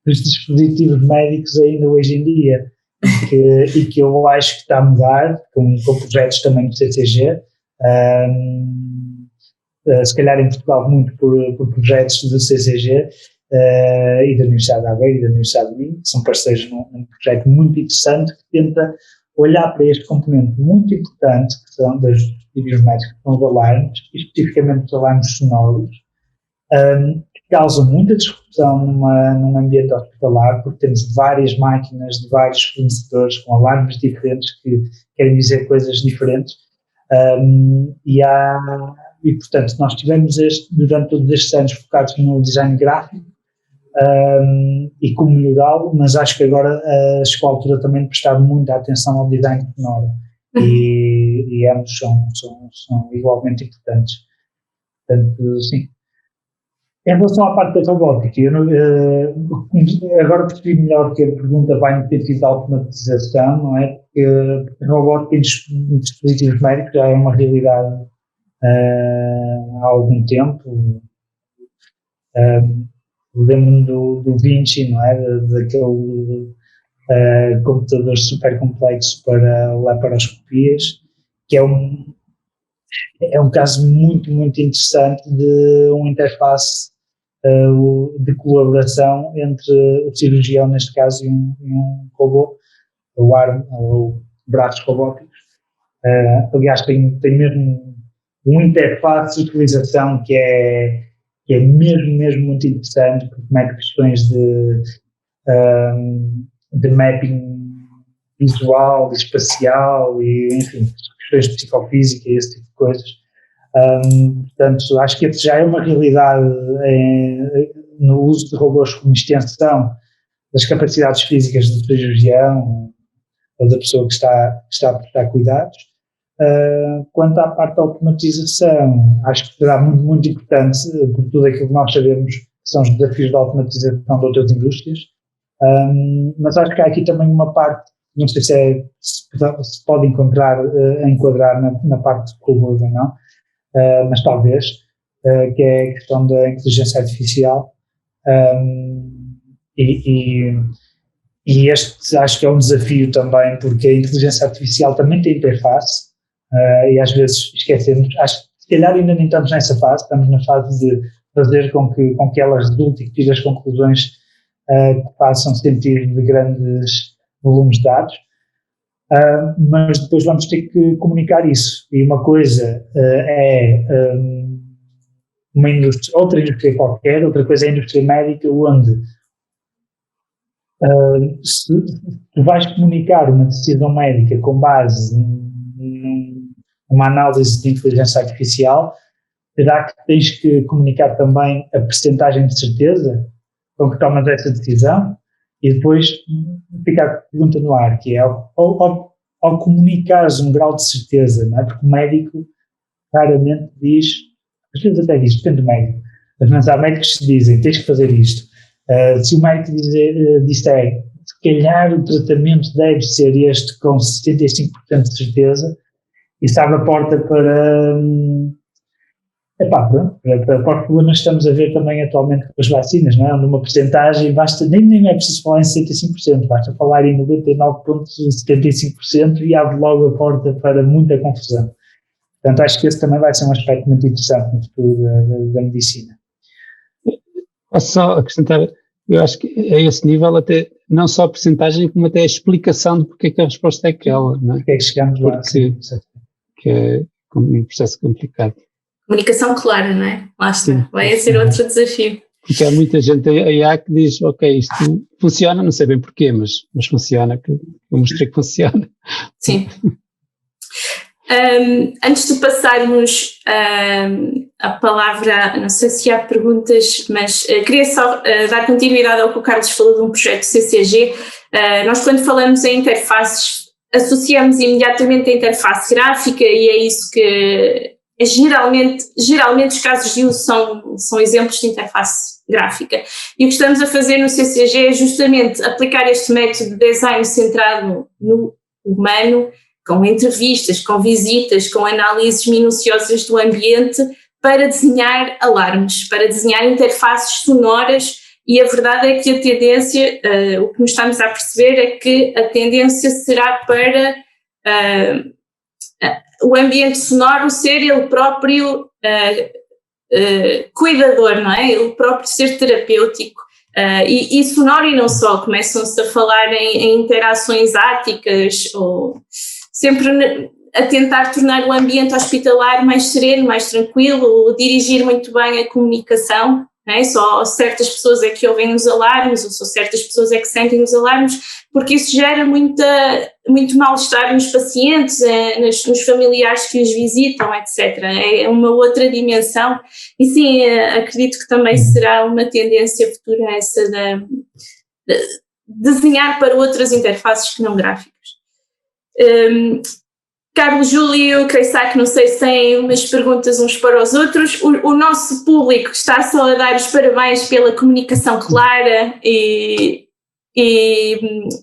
dos dispositivos médicos ainda hoje em dia, e que eu acho que está a mudar, com projetos também do CCG, se calhar em Portugal muito por projetos do CCG, e da Universidade de Aveiro e da Universidade de Minho, que são parceiros num projeto muito interessante, que tenta olhar para este componente muito importante, que são dos dispositivos médicos, que são os alarmes, especificamente os alarmes sonoros, que causam muita disrupção num ambiente hospitalar, porque temos várias máquinas de vários fornecedores com alarmes diferentes que querem dizer coisas diferentes, e portanto nós tivemos durante todos estes anos focados no design gráfico e como melhorá-lo, mas acho que agora chegou a altura também de prestar muita atenção ao design sonoro, e ambos são igualmente importantes. Portanto, sim. Em relação à parte da robótica, agora percebi melhor que a pergunta vai no sentido da automatização, não é? Porque a robótica em dispositivos médicos já é uma realidade há algum tempo. Lembro-me do Vinci, não é? Daquele computador super complexo para laparoscopias, que é um caso muito, muito interessante de uma interface de colaboração entre o cirurgião, neste caso, e um robô, ou braços robóticos. Aliás, tem mesmo uma interface de utilização que é mesmo muito interessante, porque mete questões de mapping visual, espacial e, enfim, questões de psicofísica e esse tipo de coisas. Portanto, acho que já é uma realidade no uso de robôs como extensão das capacidades físicas do cirurgião ou da pessoa que está a prestar cuidados. Quanto à parte da automatização, acho que será muito, muito importante, por tudo aquilo que nós sabemos que são os desafios da automatização de outras indústrias, mas acho que há aqui também uma parte, não sei se pode enquadrar na parte de robôs ou não, mas talvez, que é a questão da inteligência artificial, e este acho que é um desafio também, porque a inteligência artificial também tem interface, e às vezes esquecemos, acho que se calhar ainda nem estamos nessa fase, estamos na fase de fazer com que ela resulte e que tire as conclusões que façam sentido de grandes volumes de dados, mas depois vamos ter que comunicar isso, e uma coisa é outra indústria qualquer, outra coisa é a indústria médica, onde se tu vais comunicar uma decisão médica com base numa análise de inteligência artificial, será que tens que comunicar também a percentagem de certeza com que tomas essa decisão? E depois fica a pergunta no ar, que é, ao comunicares um grau de certeza, não é? Porque o médico raramente diz, às vezes até diz, depende do médico, mas há médicos que dizem, tens que fazer isto. Se o médico disser, se calhar o tratamento deve ser este com 75% de certeza, isso abre a porta para os problemas que estamos a ver também atualmente com as vacinas, não é? Onde uma porcentagem, nem é preciso falar em 65%, basta falar em 99,75% e abre logo a porta para muita confusão. Portanto, acho que esse também vai ser um aspecto muito interessante no futuro da medicina. Posso só acrescentar, eu acho que a esse nível até, não só a percentagem, como até a explicação de porque é que a resposta é aquela, não é? Porque é que chegamos lá, que é um processo complicado. Comunicação clara, não é? Lá está, vai ser outro desafio. Porque há muita gente aí que diz, ok, isto funciona, não sei bem porquê, mas funciona, que eu mostrei que funciona. Sim. Antes de passarmos a palavra, não sei se há perguntas, mas queria só dar continuidade ao que o Carlos falou de um projeto CCG. Nós, quando falamos em interfaces, associamos imediatamente a interface gráfica, e é isso que geralmente os casos de uso são exemplos de interface gráfica. E o que estamos a fazer no CCG é justamente aplicar este método de design centrado no humano, com entrevistas, com visitas, com análises minuciosas do ambiente, para desenhar alarmes, para desenhar interfaces sonoras. E a verdade é que a tendência, o que nos estamos a perceber é que a tendência será para o ambiente sonoro ser ele próprio cuidador, não é? Ele próprio ser terapêutico. E sonoro e não só, começam-se a falar em interações áticas, ou sempre a tentar tornar o ambiente hospitalar mais sereno, mais tranquilo, dirigir muito bem a comunicação. Não é? Só certas pessoas é que ouvem os alarmes, ou só certas pessoas é que sentem os alarmes, porque isso gera muito mal-estar nos pacientes, nos familiares que os visitam, etc. É uma outra dimensão, e sim, acredito que também será uma tendência futura essa de desenhar para outras interfaces que não gráficas. Carlos, Júlio, Kreissak, não sei se têm umas perguntas uns para os outros. O nosso público está só a dar os parabéns pela comunicação clara e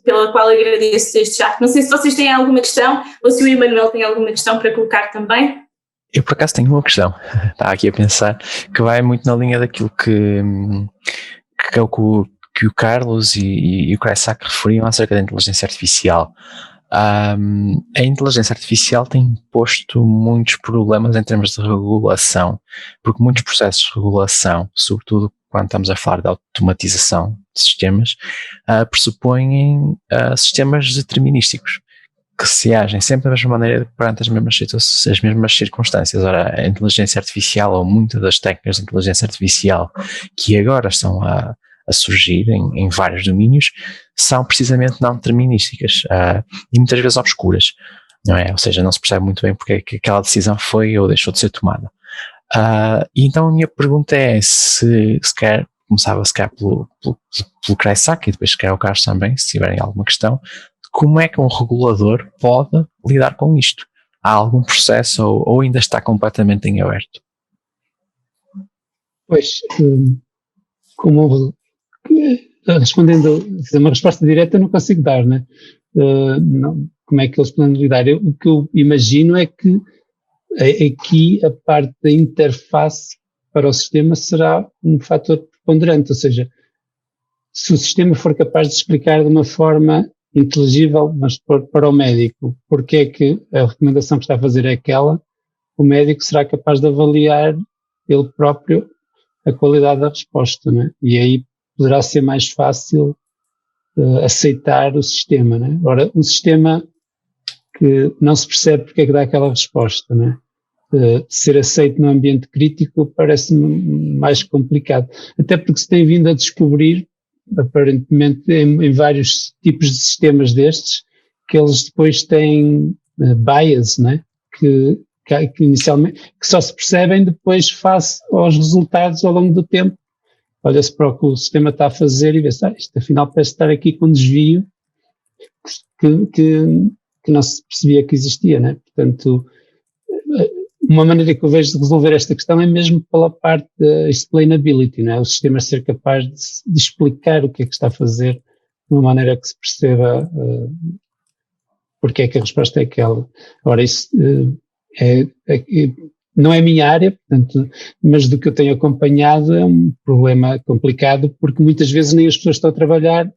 pela qual agradeço desde já. Não sei se vocês têm alguma questão, ou se o Emanuel tem alguma questão para colocar também. Eu, por acaso, tenho uma questão. Estava aqui a pensar que vai muito na linha daquilo que o Carlos e o Kreissak referiam acerca da inteligência artificial. A inteligência artificial tem posto muitos problemas em termos de regulação, porque muitos processos de regulação, sobretudo quando estamos a falar de automatização de sistemas, pressupõem sistemas determinísticos, que se agem sempre da mesma maneira perante as mesmas circunstâncias. Ora, a inteligência artificial, ou muitas das técnicas de inteligência artificial que agora estão a surgir em vários domínios, são precisamente não determinísticas e muitas vezes obscuras, não é? Ou seja, não se percebe muito bem porque é que aquela decisão foi ou deixou de ser tomada. E então a minha pergunta é se quer, começava se calhar pelo Kreissack e depois se calhar o Carlos também, se tiverem alguma questão, como é que um regulador pode lidar com isto? Há algum processo ou ainda está completamente em aberto? Pois, respondendo, uma resposta direta não consigo dar, né? Não, como é que eles podem lidar? O que eu imagino é que aqui a parte da interface para o sistema será um fator preponderante, ou seja, se o sistema for capaz de explicar de uma forma inteligível, mas para o médico, porque é que a recomendação que está a fazer é aquela, o médico será capaz de avaliar ele próprio a qualidade da resposta, né? E aí poderá ser mais fácil aceitar o sistema, né? Ora, um sistema que não se percebe porque é que dá aquela resposta, né? Ser aceito no ambiente crítico parece-me mais complicado, até porque se tem vindo a descobrir, aparentemente, em vários tipos de sistemas destes, que eles depois têm bias, né? Que inicialmente, que só se percebem depois face aos resultados ao longo do tempo. Olha-se para o que o sistema está a fazer e vê-se, isto afinal parece estar aqui com um desvio que não se percebia que existia, né? Portanto, uma maneira que eu vejo de resolver esta questão é mesmo pela parte da explainability, né? O sistema ser capaz de explicar o que é que está a fazer de uma maneira que se perceba porque é que a resposta é aquela. Ora, isso não é a minha área, portanto, mas do que eu tenho acompanhado é um problema complicado, porque muitas vezes nem as pessoas que estão a trabalhar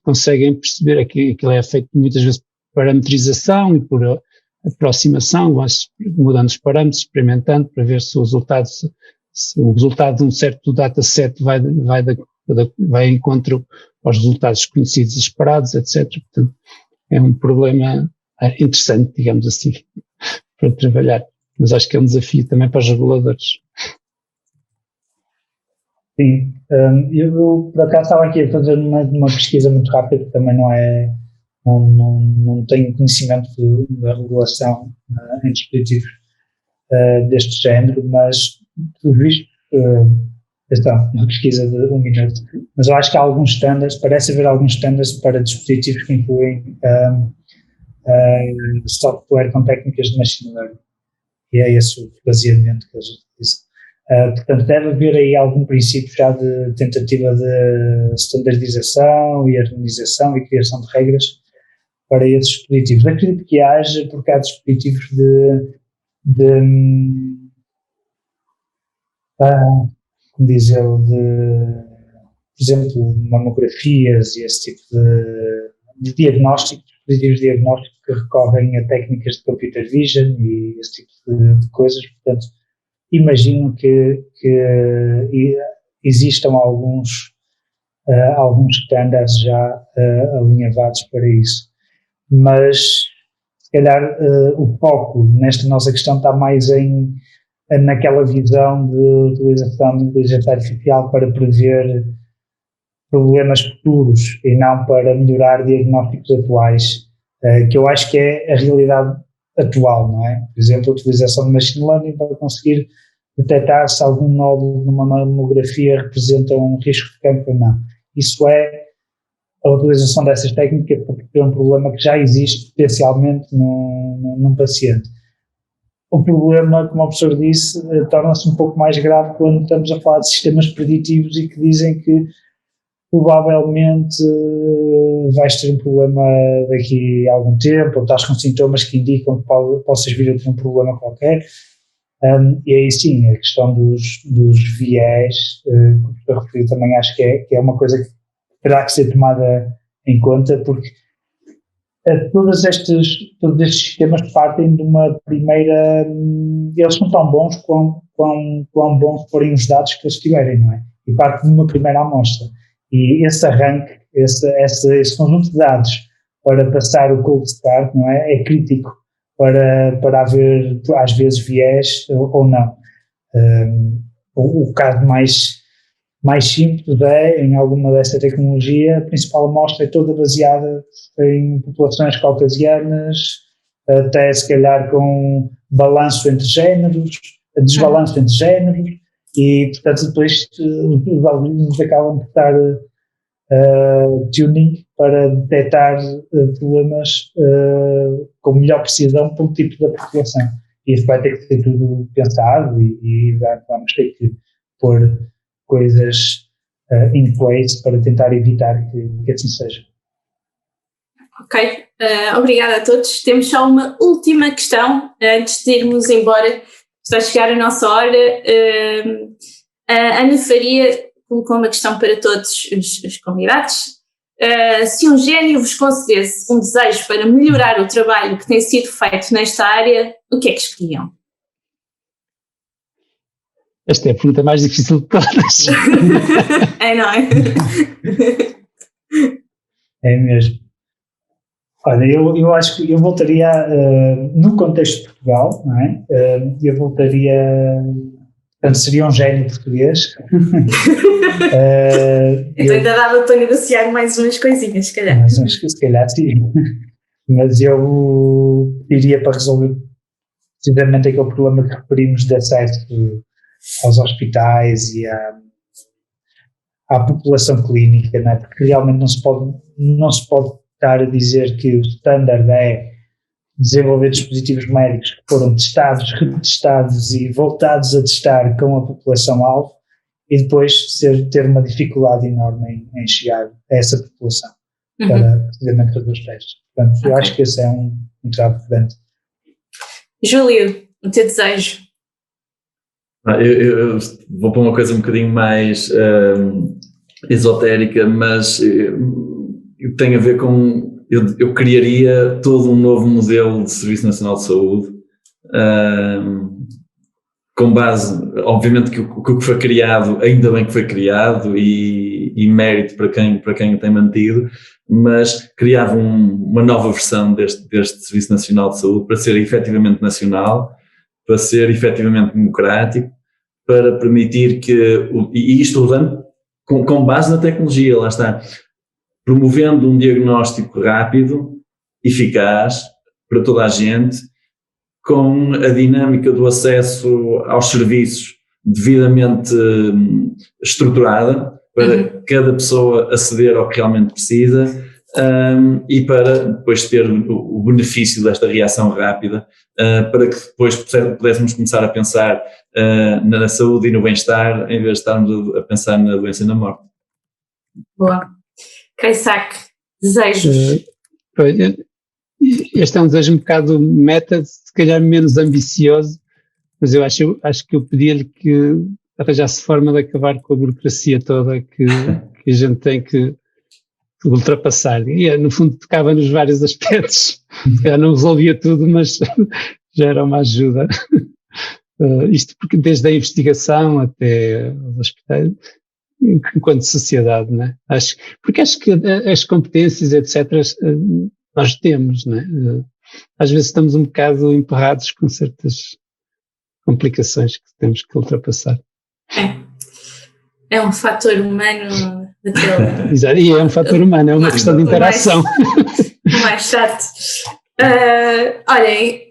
conseguem perceber que aquilo é feito muitas vezes por parametrização e por aproximação, mudando os parâmetros, experimentando para ver se o resultado de um certo dataset vai em encontro aos resultados conhecidos e esperados, etc. Portanto, é um problema interessante, digamos assim, para trabalhar, mas acho que é um desafio também para os reguladores. Sim, eu por acaso estava aqui a fazer uma pesquisa muito rápida, que também não tenho conhecimento da regulação em dispositivos deste género, mas pelo visto, uma pesquisa de 1 minuto, mas eu acho que há alguns standards, parece haver alguns standards para dispositivos que incluem software com técnicas de machine learning, e é esse o baseamento que eles utilizam. Portanto, deve haver aí algum princípio já de tentativa de standardização e harmonização e criação de regras para esses dispositivos. Acredito que haja, porque há dispositivos como dizer, por exemplo, mamografias e esse tipo de diagnóstico, dispositivos de diagnóstico que recorrem a técnicas de computer vision e esse tipo de coisas. Portanto, imagino que existam alguns standards já alinhavados para isso, mas se calhar o foco nesta nossa questão está mais naquela visão de utilização de inteligência artificial para prever problemas futuros e não para melhorar diagnósticos atuais, que eu acho que é a realidade atual, não é? Por exemplo, a utilização de machine learning para conseguir detectar se algum nódulo numa mamografia representa um risco de cancro ou não. Isso é a utilização dessas técnicas para ter um problema que já existe potencialmente num paciente. O problema, como o professor disse, torna-se um pouco mais grave quando estamos a falar de sistemas preditivos e que dizem que provavelmente vais ter um problema daqui a algum tempo, ou estás com sintomas que indicam que possas vir a ter um problema qualquer. E aí sim, a questão dos viés, que eu referi também, acho que é uma coisa que terá que ser tomada em conta, porque todos estes sistemas partem de uma primeira. Eles são tão bons quão bons forem os dados que eles tiverem, não é? E parte de uma primeira amostra. E esse arranque, esse conjunto de dados para passar o cold start, não é? É crítico para haver, às vezes, viés ou não. O caso mais simples é, em alguma dessa tecnologia, a principal amostra é toda baseada em populações caucasianas, até se calhar com balanço entre géneros, desbalanço entre géneros, e portanto depois os algoritmos acabam por estar tuning para detectar problemas com melhor precisão pelo tipo da população. E isso vai ter que ser tudo pensado e vamos ter que pôr coisas in place para tentar evitar que assim seja. Ok, obrigada a todos. Temos só uma última questão antes de irmos embora. Está a chegar a nossa hora. A Ana Faria colocou uma questão para todos os convidados. Se um gênio vos concedesse um desejo para melhorar o trabalho que tem sido feito nesta área, o que é que escolhiam? Esta é a pergunta mais difícil de todas. É, não é? É mesmo. Olha, eu acho que eu voltaria, no contexto de Portugal, não é? Eu voltaria, portanto, seria um gênio português. Então ainda dava para negociar mais umas coisinhas, se calhar. Se calhar sim. Mas eu iria para resolver precisamente aquele problema que referimos de acesso aos hospitais e à população clínica, não é? Porque realmente não se pode estar a dizer que o standard é desenvolver dispositivos médicos que foram testados, retestados e voltados a testar com a população-alvo e depois ter uma dificuldade enorme em chegar a essa população para precisamente fazer os testes. Portanto, eu acho que esse é um travo grande. Júlio, o teu desejo? Eu vou para uma coisa um bocadinho mais esotérica, mas tem a ver com... Eu criaria todo um novo modelo de Serviço Nacional de Saúde, com base, obviamente, que o que foi criado, ainda bem que foi criado, e mérito para quem o tem mantido, mas criava uma nova versão deste Serviço Nacional de Saúde para ser efetivamente nacional, para ser efetivamente democrático, para permitir que, e isto usando com base na tecnologia, lá está, promovendo um diagnóstico rápido, eficaz, para toda a gente, com a dinâmica do acesso aos serviços devidamente estruturada, para cada pessoa aceder ao que realmente precisa, e para depois ter o benefício desta reação rápida, para que depois pudéssemos começar a pensar na saúde e no bem-estar, em vez de estarmos a pensar na doença e na morte. Boa. Kaisak, desejos? Este é um desejo um bocado meta, se calhar menos ambicioso, mas eu acho que eu pedia-lhe que arranjasse forma de acabar com a burocracia toda que a gente tem que ultrapassar. E, no fundo, tocava nos vários aspectos. Se calhar não resolvia tudo, mas já era uma ajuda. Isto porque desde a investigação até os hospitais, enquanto sociedade, né? Porque acho que as competências, etc., nós temos, né? Às vezes estamos um bocado emperrados com certas complicações que temos que ultrapassar. É um fator humano daquele... Exato, e é um fator humano, é uma questão de interação. Mais chato. Olhem,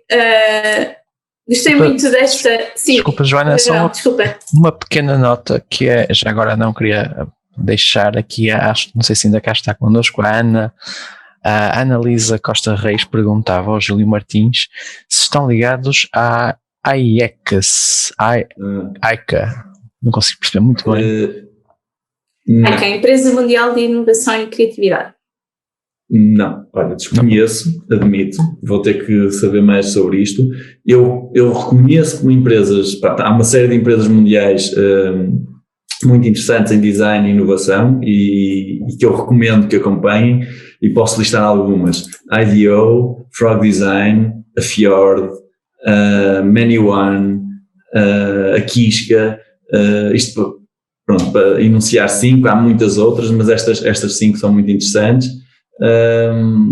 gostei muito desta... Sim, desculpa, Joana, só uma pequena nota que é, já agora não queria deixar aqui, acho, não sei se ainda cá está connosco, a Ana-Lisa Costa Reis perguntava ao Júlio Martins se estão ligados à AICA, não consigo perceber muito bem. AICA, Empresa Mundial de Inovação e Criatividade. Não, olha, desconheço, admito, vou ter que saber mais sobre isto. Eu reconheço como empresas, há uma série de empresas mundiais muito interessantes em design e inovação e que eu recomendo que acompanhem. e posso listar algumas: IDEO, Frog Design, a Fjord, Many-One, a Quisca, isto pronto, para enunciar 5, há muitas outras, mas estas 5 são muito interessantes,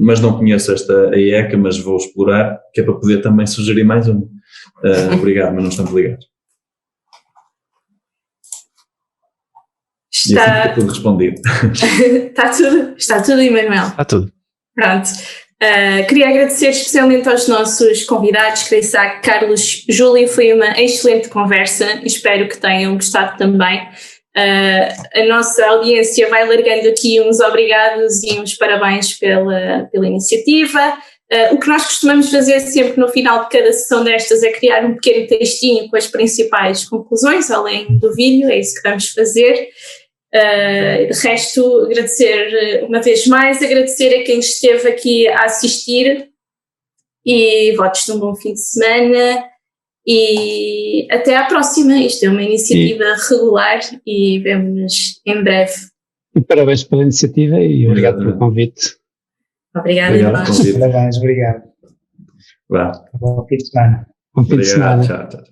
mas não conheço a IECA, mas vou explorar, que é para poder também sugerir mais uma. Obrigado, mas não estamos ligados. E assim fica tudo respondido. Está tudo, Emanuel. Está tudo. Pronto. Queria agradecer especialmente aos nossos convidados, Kresak, Carlos, Júlio, foi uma excelente conversa, espero que tenham gostado também. A nossa audiência vai largando aqui uns obrigados e uns parabéns pela iniciativa. O que nós costumamos fazer sempre no final de cada sessão destas é criar um pequeno textinho com as principais conclusões, além do vídeo, é isso que vamos fazer. De resto, agradecer uma vez mais, agradecer a quem esteve aqui a assistir e votos de um bom fim de semana e até à próxima. Isto é uma iniciativa regular e vemo-nos em breve. Parabéns pela iniciativa e obrigado pelo convite. Obrigada, Eduardo. Parabéns, obrigado. Vá. Bom fim de semana. Bom fim de semana. Tchau.